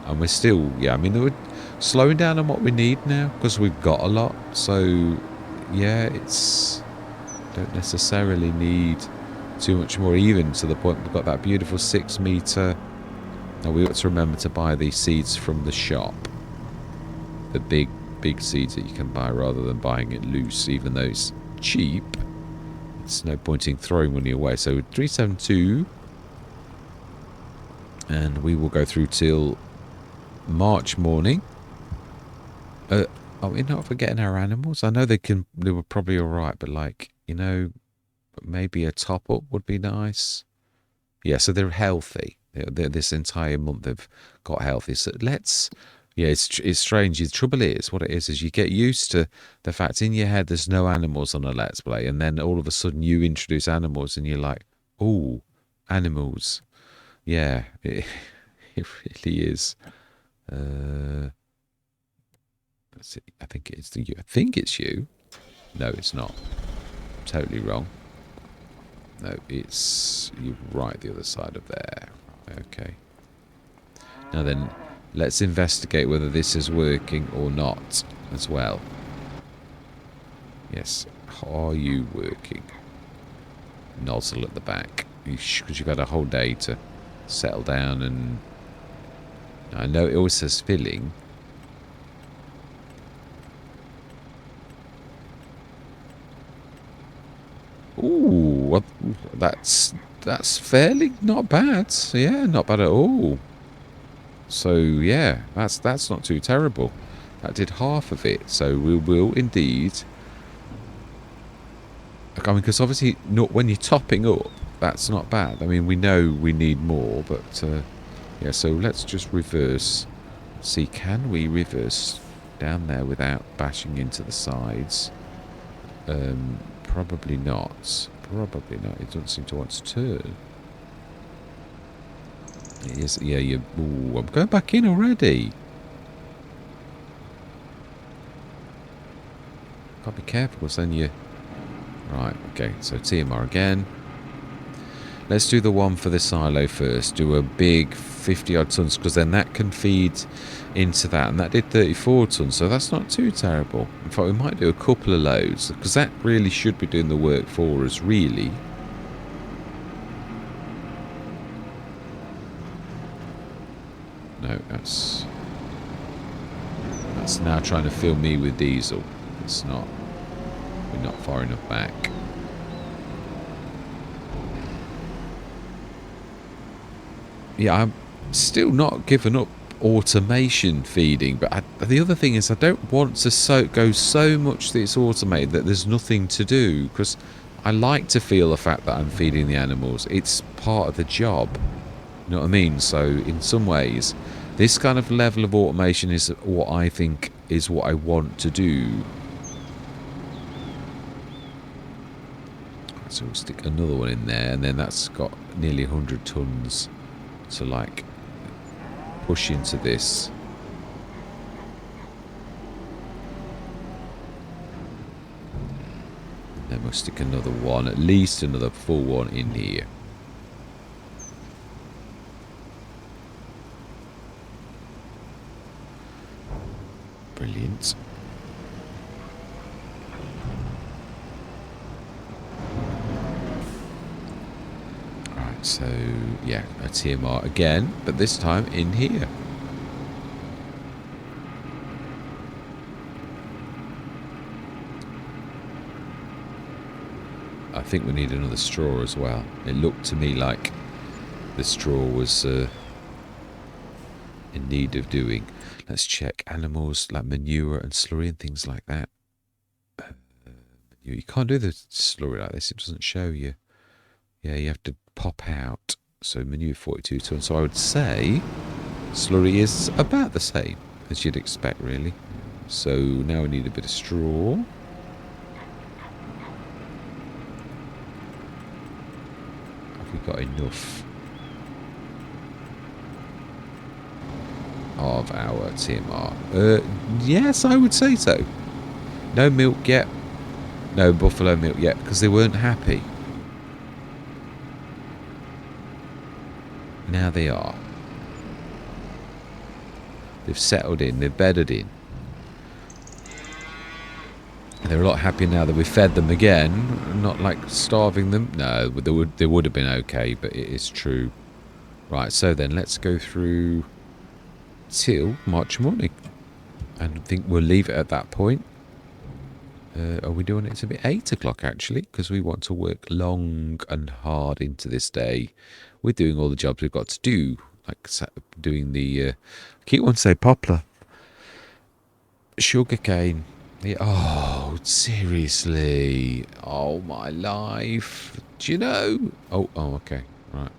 And we're still... Yeah, I mean, we're slowing down on what we need now because we've got a lot. So, yeah, it's... Don't necessarily need... too much more, even to the point we've got that beautiful 6 metre. Now we ought to remember to buy these seeds from the shop, the big seeds that you can buy rather than buying it loose, even though it's cheap. It's no point in throwing money away. So 372, and we will go through till March morning. Are we not forgetting our animals? I know they were probably all right, but like, you know, maybe a top up would be nice. Yeah, so they're healthy. This entire month they've got healthy. So let's... Yeah, it's strange. The trouble is, what it is you get used to the fact in your head there's no animals on a Let's Play, and then all of a sudden you introduce animals and you're like, oh, animals. Yeah, it really is. Let's see. I think it's you. No, it's not. Totally wrong. No, it's... You're right the other side of there. Okay. Now then, let's investigate whether this is working or not as well. Yes. Are you working? Nozzle at the back. Because you've had a whole day to settle down and... I know it always says filling. Ooh, that's fairly not bad. So yeah, not bad at all. So yeah, that's not too terrible. That did half of it. So we will indeed. I mean, because obviously, not when you're topping up, that's not bad. I mean, we know we need more, but yeah. So let's just reverse. See, can we reverse down there without bashing into the sides? Probably not. Probably not. It doesn't seem to want to turn. It is, yeah, you... Ooh, I'm going back in already. Gotta be careful, because then you... Right, okay, so TMR again. Let's do the one for the silo first. Do a big 50-odd tons, because then that can feed into that. And that did 34 tons, so that's not too terrible. In fact, we might do a couple of loads, because that really should be doing the work for us, really. No, that's now trying to fill me with diesel. It's not... We're not far enough back. Yeah, I'm still not giving up automation feeding, but the other thing is I don't want to go so much that it's automated that there's nothing to do, because I like to feel the fact that I'm feeding the animals. It's part of the job. You know what I mean? So in some ways, this kind of level of automation is what I think is what I want to do. So we'll stick another one in there, and then that's got nearly 100 tons to like push into this. Then we'll stick another one, at least another full one in here. Brilliant. Right, so yeah, a TMR again, but this time in here. I think we need another straw as well. It looked to me like the straw was in need of doing. Let's check animals like manure and slurry and things like that. You can't do the slurry like this. It doesn't show you. Yeah, you have to pop out. So manure 42 tons. So I would say slurry is about the same as you'd expect, really. So now we need a bit of straw. Have we got enough of our TMR? Yes, I would say so. No milk yet. No buffalo milk yet, because they weren't happy. Now they are. They've settled in, they've bedded in. They're a lot happier now that we fed them again, not like starving them. No, they would have been okay, but it is true. Right, so then let's go through till March morning. And I think we'll leave it at that point. Are we doing it to be 8 o'clock actually? Because we want to work long and hard into this day. We're doing all the jobs we've got to do. Like doing the, I keep wanting to say poplar. Sugarcane. Yeah, oh, seriously. Oh, my life. Do you know? Oh, okay. Right.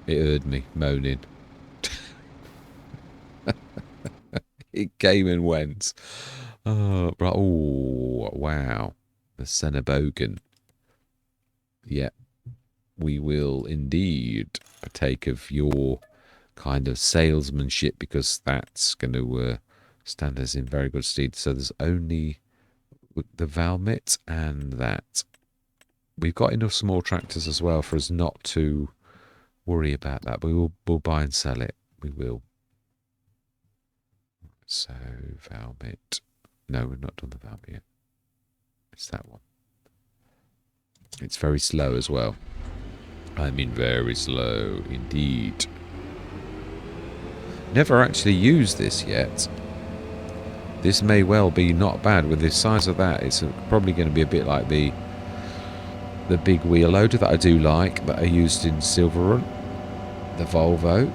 It heard me moaning. It came and went. Oh, right. Oh, wow. The Cenebogan. Yeah. We will indeed partake of your kind of salesmanship, because that's going to stand us in very good stead. So there's only the Valmet and that. We've got enough small tractors as well for us not to worry about that. But we'll buy and sell it. We will. So Valmet. No, we've not done the Valmet yet. It's that one. It's very slow as well. I mean very slow indeed. Never actually used this yet. This may well be not bad with the size of that. It's probably going to be a bit like the big wheel loader that I do like, that I used in Silver Run. The Volvo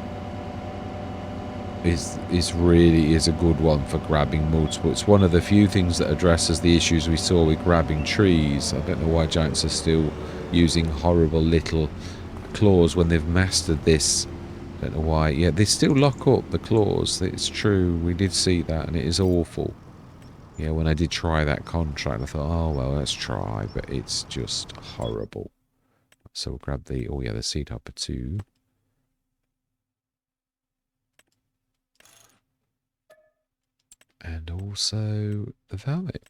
is really a good one for grabbing multiple. It's one of the few things that addresses the issues we saw with grabbing trees. I don't know why giants are still using horrible little claws when they've mastered this. Don't know why. Yeah, they still lock up the claws. It's true. We did see that, and it is awful. Yeah, when I did try that contract, I thought, oh, well, let's try. But it's just horrible. So we'll grab the, oh, yeah, the seed hopper too. And also the Velvet.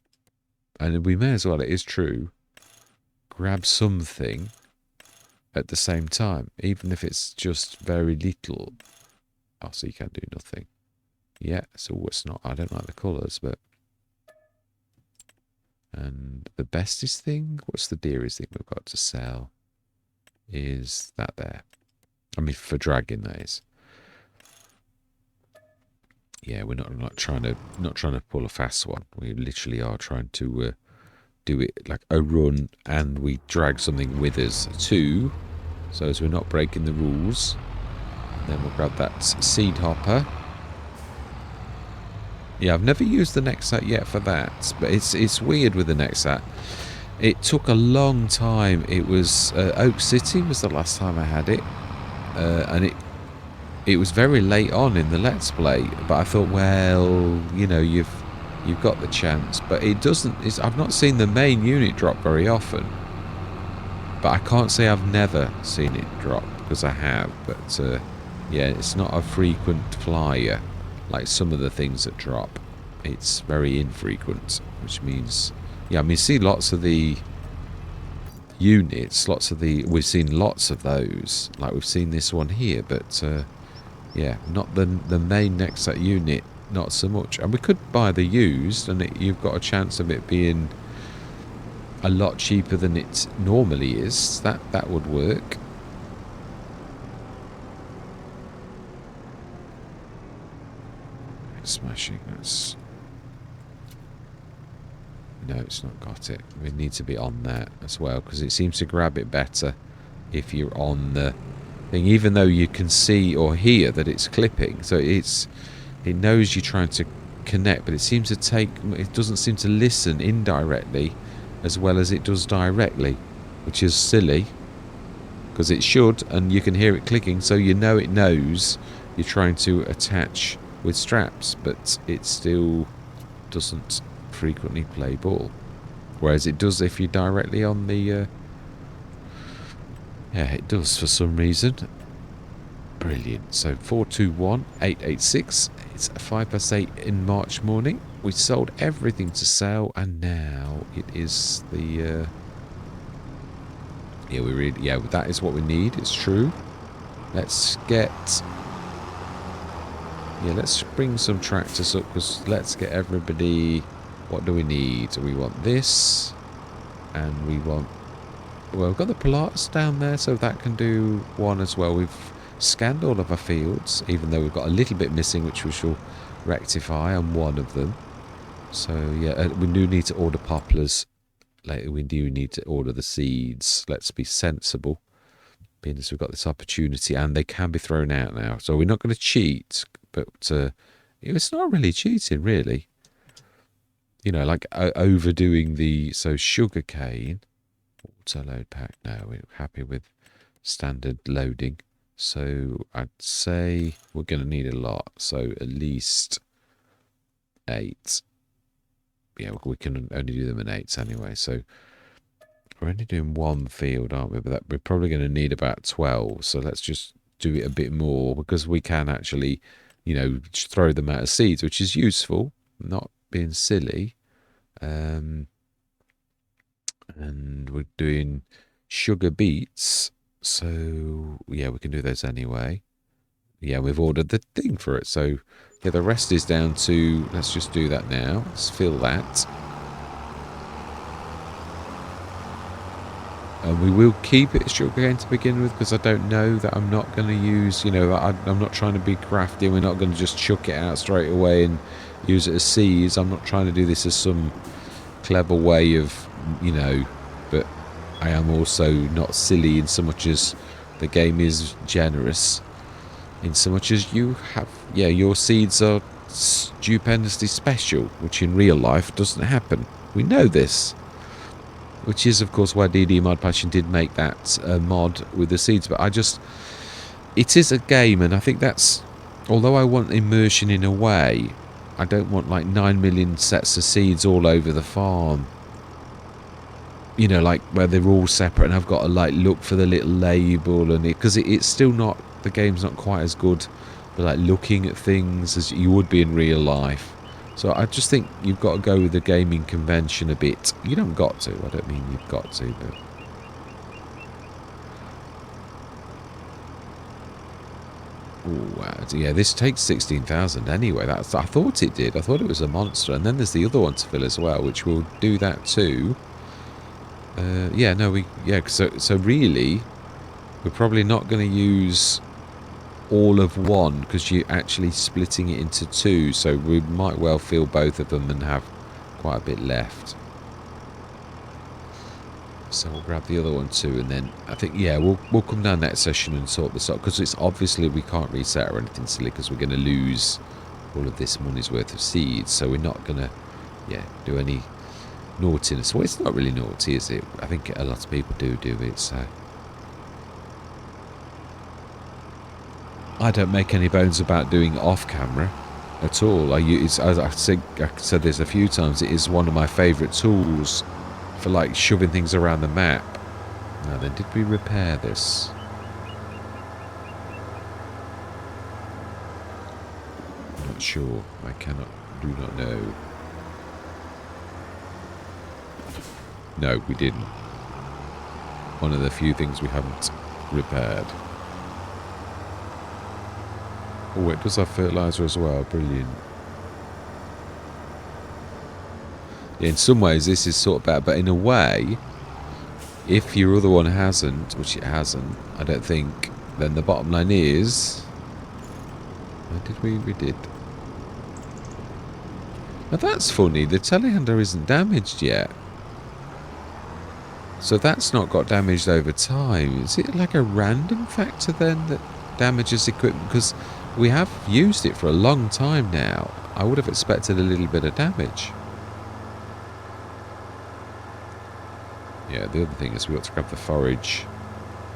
And we may as well, it is true, grab something at the same time, even if it's just very little. Oh, so you can't do nothing. Yeah, so it's not, I don't like the colours, but... And the bestest thing, what's the dearest thing we've got to sell? Is that there. I mean, for dragging, that is. Yeah, we're not trying to pull a fast one. We literally are trying to do it like a run, and we drag something with us too, so as we're not breaking the rules. And then we'll grab that seed hopper. Yeah, I've never used the Nexat yet for that, but it's weird with the Nexat. It took a long time. It was Oak City was the last time I had it, and it was very late on in the Let's Play. But I thought, well, you know, you've got the chance, but it doesn't. I've not seen the main unit drop very often, but I can't say I've never seen it drop, because I have. But yeah, it's not a frequent flyer like some of the things that drop. It's very infrequent, which means, yeah, I mean, see lots of the units, we've seen lots of those, like we've seen this one here, but yeah, not the main Nexat unit, not so much. And we could buy the used, and you've got a chance of it being a lot cheaper than it normally is. That would work. Smashing. That's No, it's not got it. We need to be on that as well, because it seems to grab it better if you're on the thing, even though you can see or hear that it's clipping. So it knows you're trying to connect, but it doesn't seem to listen indirectly as well as it does directly, which is silly, because it should, and you can hear it clicking, so you know it knows you're trying to attach with straps, but it still doesn't frequently play ball, whereas it does if you're directly on the yeah, it does for some reason. Brilliant. So 421886. It's 8:05 in March morning. We sold everything to sell, and now it is the yeah, that is what we need. It's true. Let's bring some tractors up, because let's get everybody. What do we need? We want this, and we want, well, we've got the Pilatus down there, so that can do one as well. We've scanned all of our fields, even though we've got a little bit missing, which we shall rectify on one of them. So yeah, we do need to order poplars later. We do need to order the seeds. Let's be sensible, being as we've got this opportunity, and they can be thrown out now. So we're not going to cheat, but it's not really cheating, really. You know, like overdoing the sugar cane. Auto load pack. No, we're happy with standard loading. So I'd say we're going to need a lot. So at least 8. Yeah, we can only do them in 8s anyway. So we're only doing one field, aren't we? But we're probably going to need about 12. So let's just do it a bit more, because we can actually, you know, throw them out as seeds, which is useful, not being silly. And we're doing sugar beets. So yeah, we can do those anyway. Yeah, we've ordered the thing for it. So yeah, the rest is down to, let's just do that now. Let's fill that. And we will keep it sugarcane to begin with, because I don't know that I'm not going to use, you know, I'm not trying to be crafty. We're not going to just chuck it out straight away and use it as seeds. I'm not trying to do this as some clever way of, you know, but I am also not silly in so much as the game is generous, in so much as you have, yeah, your seeds are stupendously special, which in real life doesn't happen. We know this, which is of course why DD Mod Passion did make that mod with the seeds. But it is a game, and I think that's, although I want immersion in a way, I don't want like 9 million sets of seeds all over the farm. You know, like where they're all separate, and I've got to like look for the little label, and because it's still not, the game's not quite as good for like looking at things as you would be in real life. So I just think you've got to go with the gaming convention a bit. You don't got to. I don't mean you've got to, but oh, yeah, this takes 16,000 anyway. I thought it did. I thought it was a monster, and then there's the other one to fill as well, which will do that too. Yeah, no, so really, we're probably not going to use all of one, because you're actually splitting it into 2, so we might well fill both of them and have quite a bit left. So we'll grab the other one too, and then I think, yeah, we'll come down next session and sort this out, because it's obviously we can't reset or anything silly, because we're going to lose all of this money's worth of seeds, so we're not going to, yeah, do any naughtiness. Well, it's not really naughty, is it? I think a lot of people do it, so I don't make any bones about doing off camera at all. As I said this a few times, it is one of my favourite tools for like shoving things around the map. Now then, did we repair this? I'm not sure. Do not know. No, we didn't. One of the few things we haven't repaired. Oh, it does have fertiliser as well. Brilliant. Yeah, in some ways this is sort of bad, but in a way, if your other one hasn't, which it hasn't, I don't think, then the bottom line is... Where did we did? Now that's funny, the telehandler isn't damaged yet. So that's not got damaged over time. Is it like a random factor then that damages equipment? Because we have used it for a long time now. I would have expected a little bit of damage. Yeah, the other thing is we got to grab the forage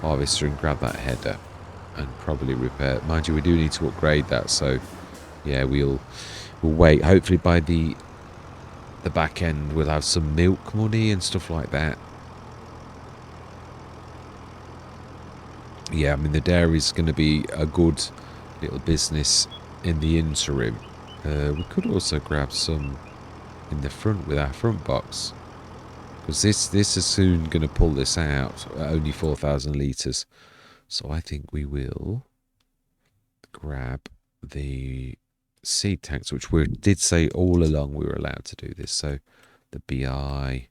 harvester and grab that header and probably repair. Mind you, we do need to upgrade that, so yeah, we'll wait. Hopefully by the back end we'll have some milk money and stuff like that. Yeah, I mean the dairy's going to be a good little business in the interim. We could also grab some in the front with our front box, because this is soon going to pull this out at only 4,000 litres. So I think we will grab the seed tanks, which we did say all along we were allowed to do this. So the BI,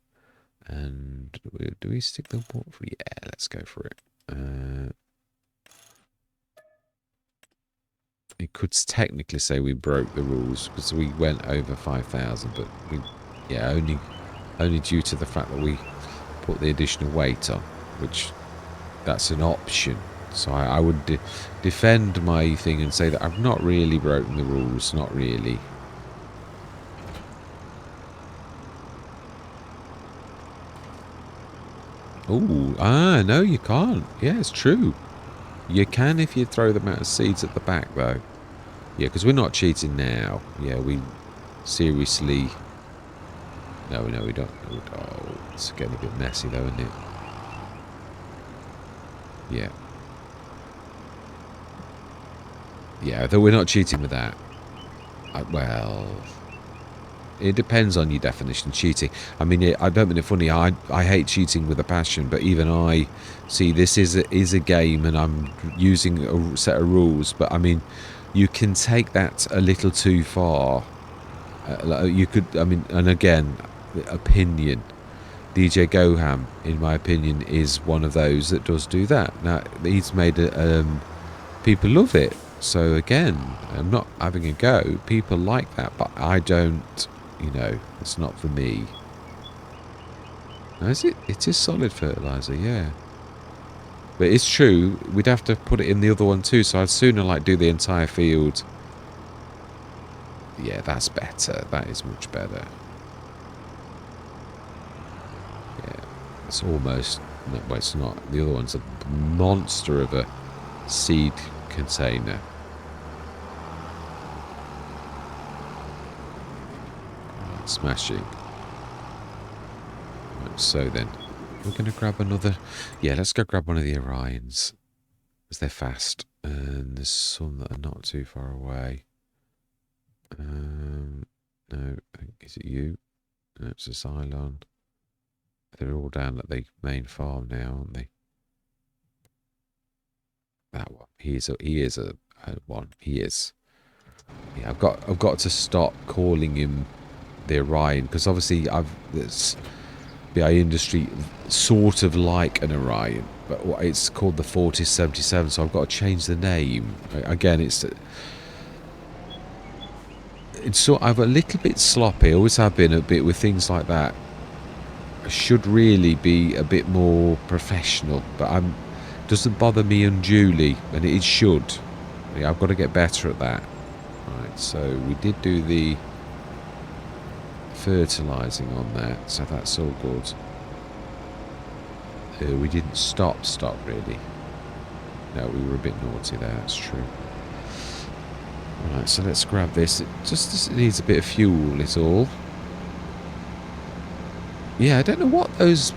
and do we stick the water? Yeah, let's go for it. It could technically say we broke the rules because we went over 5,000, but we, yeah, only due to the fact that we put the additional weight on, which that's an option. So I would defend my thing and say that I've not really broken the rules, not really. Oh, no, you can't. Yeah, it's true. You can if you throw them out as seeds at the back, though. Yeah, because we're not cheating now. Yeah, we seriously... No, we don't. Oh, it's getting a bit messy, though, isn't it? Yeah. Yeah, though we're not cheating with that. Well... It depends on your definition of cheating. I mean, I don't mean it funny. I hate cheating with a passion, but even I see this is a game, and I'm using a set of rules. But I mean, you can take that a little too far. You could, I mean, and again, opinion. DJ Goham, in my opinion, is one of those that does do that. Now he's made people love it. So again, I'm not having a go. People like that, but I don't. You know, it's not for me. Now, is it? It is solid fertilizer, yeah. But it's true, we'd have to put it in the other one too, so I'd sooner like do the entire field. Yeah, that's better. That is much better. Yeah, it's almost... No, well, it's not. The other one's a monster of a seed container. Smashing. Right, so then, we're going to grab another... Yeah, let's go grab one of the Orions, because they're fast. And there's some that are not too far away. No, I think, is it you? No, it's a Cylon. They're all down at the main farm now, aren't they? That one. He is a one. He is. Yeah, I've got to stop calling him the Orion, because obviously it's BI industry sort of like an Orion, but it's called the 4077, so I've got to change the name. Again, it's sort of a little bit sloppy. I always have been a bit with things like that. I should really be a bit more professional, but it doesn't bother me unduly, and it should. Yeah, I've got to get better at that. Right, so we did do the fertilizing on that, so that's all good. We didn't stop really. No, we were a bit naughty there, that's true. Alright, so let's grab this. It just needs a bit of fuel, is all. Yeah, I don't know what those...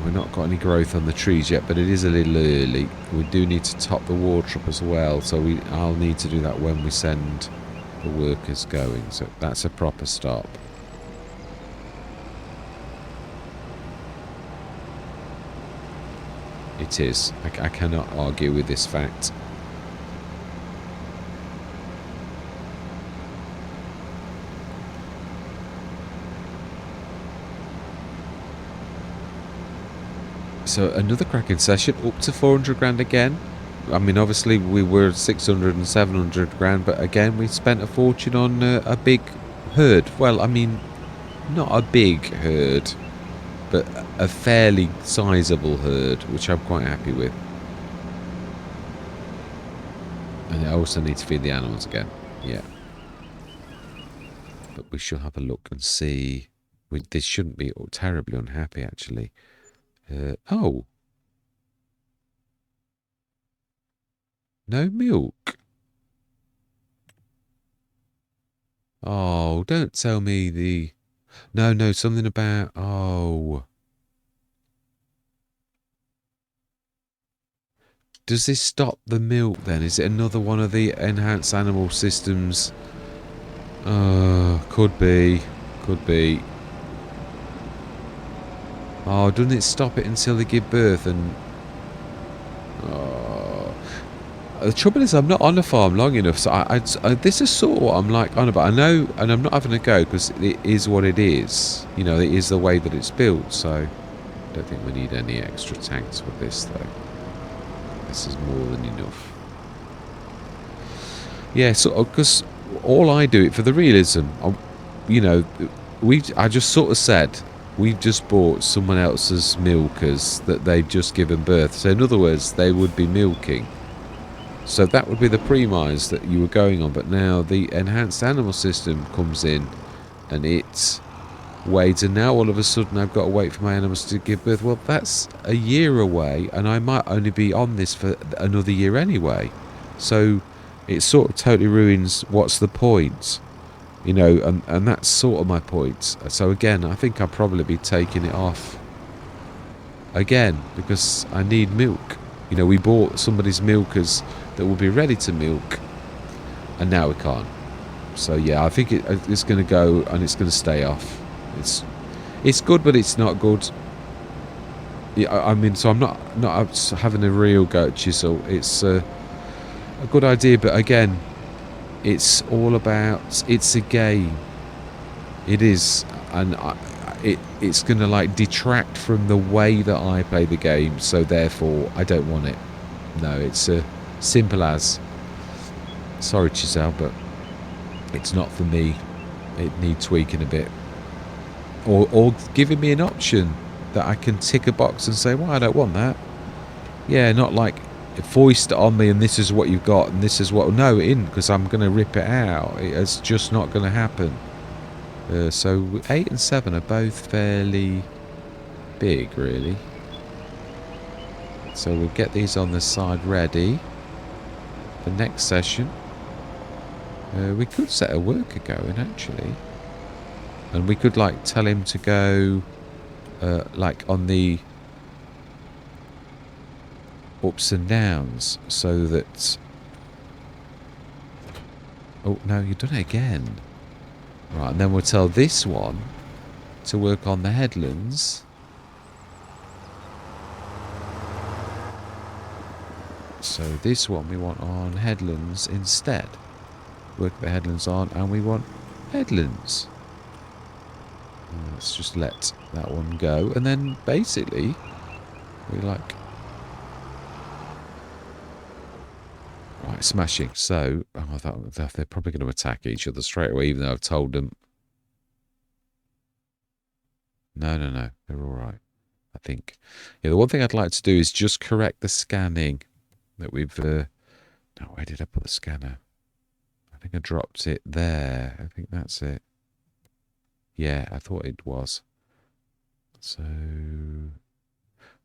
We've not got any growth on the trees yet, but it is a little early. We do need to top the water up as well, so I'll need to do that when we send the workers going. So that's a proper stop. It is. I cannot argue with this fact. So another cracking session, up to 400 grand again. I mean, obviously we were 600 and 700 grand, but again we spent a fortune on a big herd. Well, I mean, not a big herd, but a fairly sizable herd, which I'm quite happy with. And I also need to feed the animals again. Yeah. But we shall have a look and see. This shouldn't be terribly unhappy, actually. Oh. No milk. Oh, don't tell me the... No, something about... Oh. Does this stop the milk then? Is it another one of the enhanced animal systems? Could be. Could be. Oh, doesn't it stop it until they give birth? And oh, the trouble is, I'm not on the farm long enough, so this is sort of what I'm like on about. I know, and I'm not having a go because it is what it is. You know, it is the way that it's built. So, I don't think we need any extra tanks with this, though. This is more than enough. Yeah, so because all I do it for the realism, you know, I just sort of said. We've just bought someone else's milkers that they've just given birth. So in other words, they would be milking. So that would be the premise that you were going on. But now the enhanced animal system comes in and it waits. And now all of a sudden I've got to wait for my animals to give birth. Well, that's a year away. And I might only be on this for another year anyway. So it sort of totally ruins what's the point. You know, and that's sort of my point. So again, I think I'll probably be taking it off again because I need milk. You know, we bought somebody's milkers that will be ready to milk, and now we can't. So yeah, I think it's going to go and it's going to stay off. It's good, but it's not good. Yeah, I mean, so I'm not having a real go at chisel. It's a good idea, but again. It's all about, it's a game. It is, and it's going to like detract from the way that I play the game, so therefore I don't want it. No, it's simple as, sorry Chiselle, but it's not for me. It needs tweaking a bit. Or giving me an option that I can tick a box and say, well, I don't want that. Yeah, not like, foist it on me and this is what you've got and this is what no in because I'm going to rip it out. It's just not going to happen. So 8 and 7 are both fairly big really, so we'll get these on the side ready for next session. We could set a worker going actually, and we could like tell him to go like on the ups and downs so that... Oh, no, you've done it again. Right, and then we'll tell this one to work on the headlands. So this one we want on headlands instead. Work the headlands on, and we want headlands. Let's just let that one go, and then basically we like... Right, smashing. So, they're probably going to attack each other straight away, even though I've told them. No, they're all right, I think. Yeah, the one thing I'd like to do is just correct the scanning that we've... No, where did I put the scanner? I think I dropped it there. I think that's it. Yeah, I thought it was. So,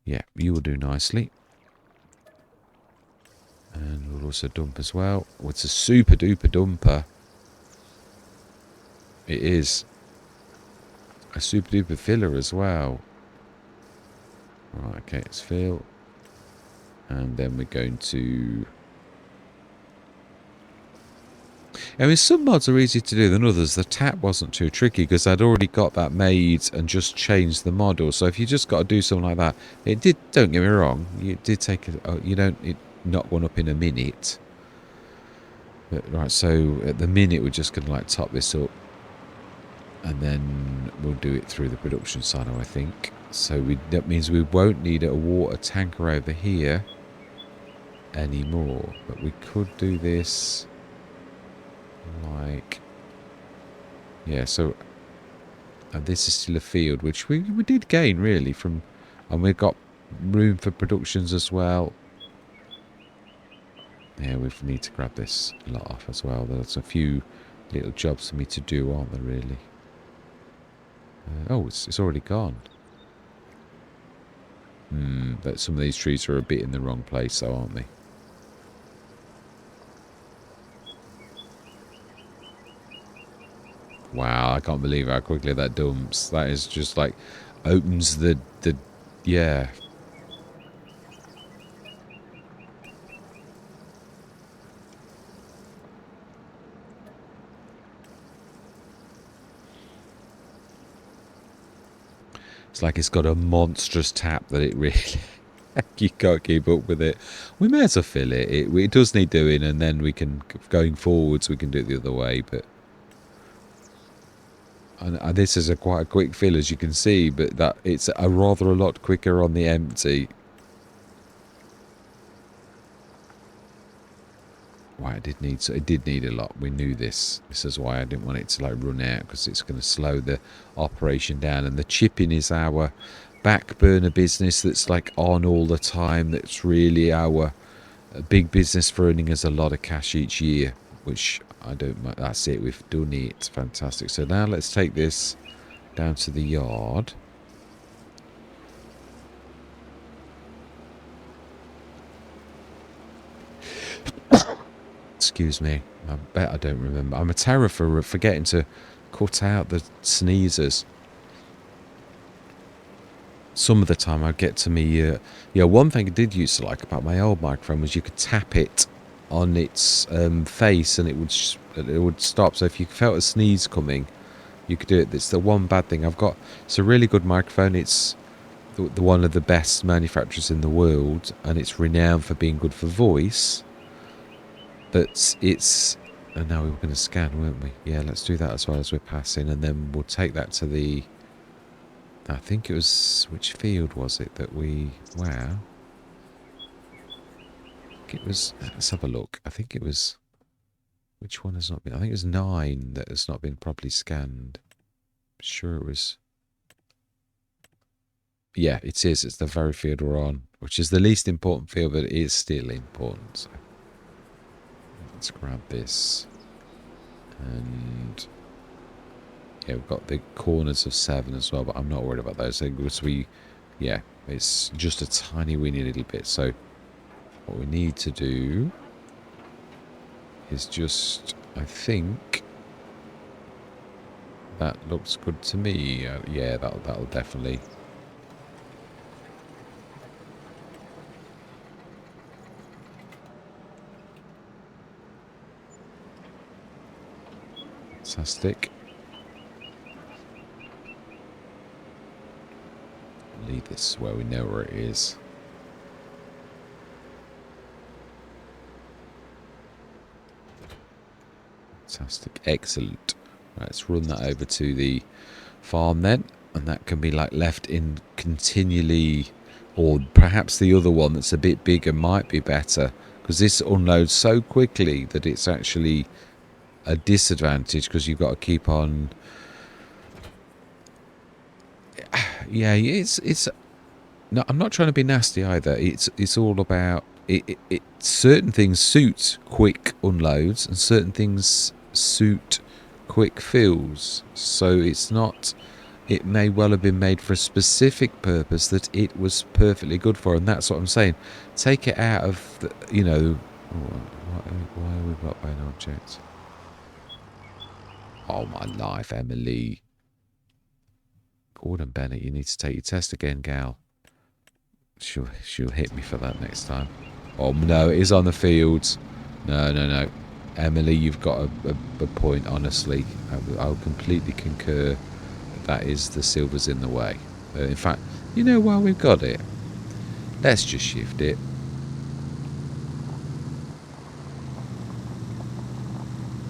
yeah, you will do nicely. And we'll also dump as well. Oh, it's a super duper dumper. It is. A super duper filler as well. Right, okay, it's fill. And then we're going to... I mean, some mods are easier to do than others. The tap wasn't too tricky because I'd already got that made and just changed the model. So if you just got to do something like that, it did, don't get me wrong, it did take, you don't, it knock one up in a minute. But, right, so at the minute we're just going to like top this up. And then we'll do it through the production silo, I think. So that means we won't need a water tanker over here anymore. But we could do this like Yeah, so this is still a field, which we did gain, really, from... And we've got room for productions as well. Yeah, we need to grab this lot off as well. There's a few little jobs for me to do, aren't there, really? Oh, it's already gone. But some of these trees are a bit in the wrong place, though, aren't they? Wow, I can't believe how quickly that dumps. That is just like opens the yeah. It's like it's got a monstrous tap that it really you can't keep up with it. We may as well fill it. It does need doing, and then we can going forwards we can do it the other way. But and this is quite a quick fill, as you can see. But that it's a rather a lot quicker on the empty. Why it did need a lot. We knew this. This is why I didn't want it to like run out, because it's going to slow the operation down. And the chipping is our back burner business that's like on all the time. That's really our big business for earning us a lot of cash each year, which I don't. That's it. We've done it. Fantastic. So now let's take this down to the yard. Excuse me. I bet I don't remember. I'm a terror for forgetting to cut out the sneezers. Some of the time I'd get to me... one thing I did used to like about my old microphone was you could tap it on its face and it would stop. So if you felt a sneeze coming, you could do it. It's the one bad thing I've got. It's a really good microphone. It's the one of the best manufacturers in the world, and it's renowned for being good for voice. But it's... And now we were going to scan, weren't we? Yeah, let's do that as well as we're passing, and then we'll take that to the... I think it was... Which field was it that we... Wow. I think it was... Let's have a look. I think it was... Which one has not been... I think it was 9 that has not been properly scanned. I'm sure it was... Yeah, it is. It's the very field we're on, which is the least important field, but it is still important. So let's grab this. And... Yeah, we've got the corners of 7 as well, but I'm not worried about those. Yeah, it's just a tiny weeny little bit. So what we need to do is just, I think that looks good to me. Yeah, that'll definitely. Fantastic. Leave this where we know where it is. Fantastic. Excellent. Right, let's run that over to the farm then. And that can be like left in continually, or perhaps the other one that's a bit bigger might be better, because this unloads so quickly that it's actually a disadvantage, because you've got to keep on... Yeah, it's no, I'm not trying to be nasty either. It's all about it. Certain things suit quick unloads, and certain things suit quick fills. So it's not. It may well have been made for a specific purpose that it was perfectly good for, and that's what I'm saying. Take it out of the, why are we blocked by an object? Oh my life, Emily. Gordon Bennett, you need to take your test again, gal. She'll hit me for that next time. Oh no, it is on the fields. No. Emily, you've got a point, honestly. I'll completely concur. That is the silver's in the way. In fact, while we've got it, let's just shift it.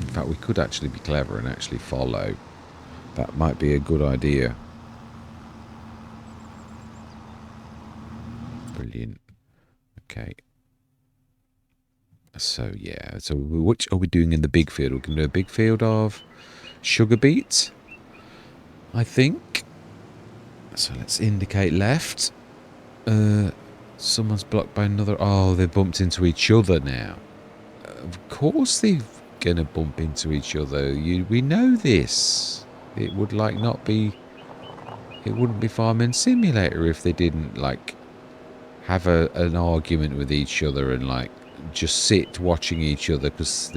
In fact, we could actually be clever and actually follow. That might be a good idea. Brilliant. Okay. So, yeah. So, which are we doing in the big field? We can do a big field of sugar beet, I think. So let's indicate left. Someone's blocked by another. Oh, they bumped into each other now. Of course they're going to bump into each other. We know this. It would like not be... It wouldn't be Farming Simulator if they didn't like have an argument with each other and like just sit watching each other because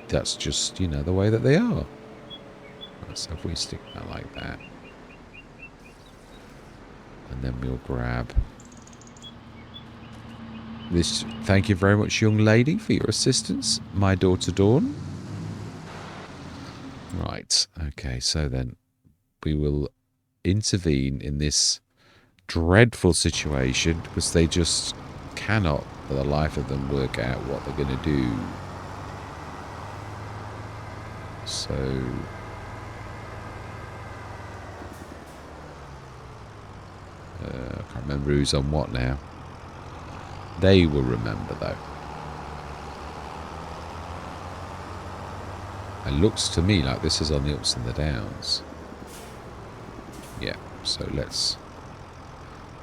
that's just, you know, the way that they are. So if we stick that like that, and then we'll grab this. Thank you very much, young lady, for your assistance. My daughter Dawn. Right. Okay. So then we will intervene in this dreadful situation because they just cannot, for the life of them, work out what they're going to do. So I can't remember who's on what now. They will remember though. It looks to me like this is on the ups and the downs. Yeah, so let's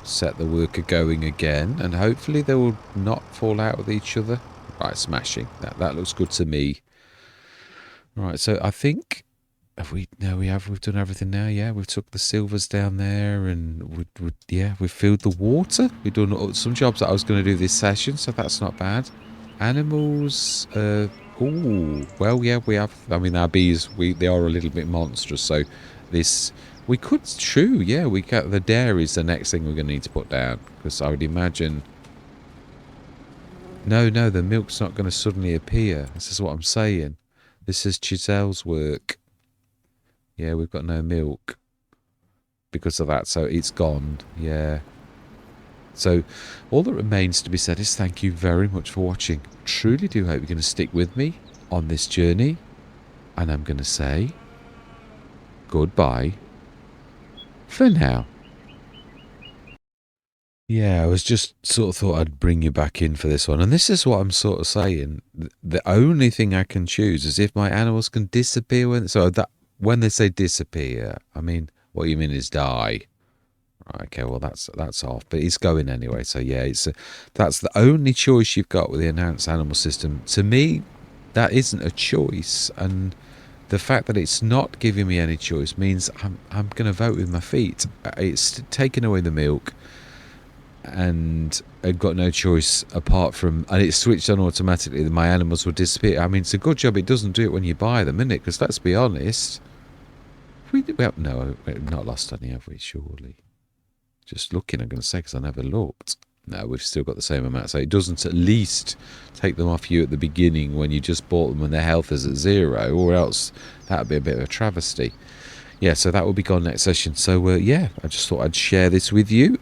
set the worker going again, and hopefully they will not fall out with each other. Right, smashing. That looks good to me. Right, so I think we've done everything now. Yeah, we've took the silvers down there, and we've filled the water. We've done some jobs that I was going to do this session, so that's not bad. Animals. Oh, well, yeah, we have. I mean, our bees. They are a little bit monstrous, so this. We could, true, yeah, we got the dairy is the next thing we're going to need to put down, because I would imagine... No, the milk's not going to suddenly appear. This is what I'm saying. This is Giselle's work. Yeah, we've got no milk because of that, so it's gone, yeah. So, all that remains to be said is thank you very much for watching. Truly do hope you're going to stick with me on this journey, and I'm going to say goodbye for now. Yeah, I was just sort of thought I'd bring you back in for this one. And this is what I'm sort of saying. The only thing I can choose is if my animals can disappear when they say disappear, I mean, what you mean is die. Right, okay, well that's off, but it's going anyway. So yeah, that's the only choice you've got with the enhanced animal system. To me, that isn't a choice, and the fact that it's not giving me any choice means I'm going to vote with my feet. It's taking away the milk, and I've got no choice apart from... And it's switched on automatically that my animals will disappear. I mean, it's a good job it doesn't do it when you buy them, isn't it? Because let's be honest, no, we've not lost any, have we? Surely. Just looking, I'm going to say, because I never looked. No, we've still got the same amount. So it doesn't at least take them off you at the beginning when you just bought them when their health is at 0, or else that would be a bit of a travesty. Yeah, so that will be gone next session. So, yeah, I just thought I'd share this with you.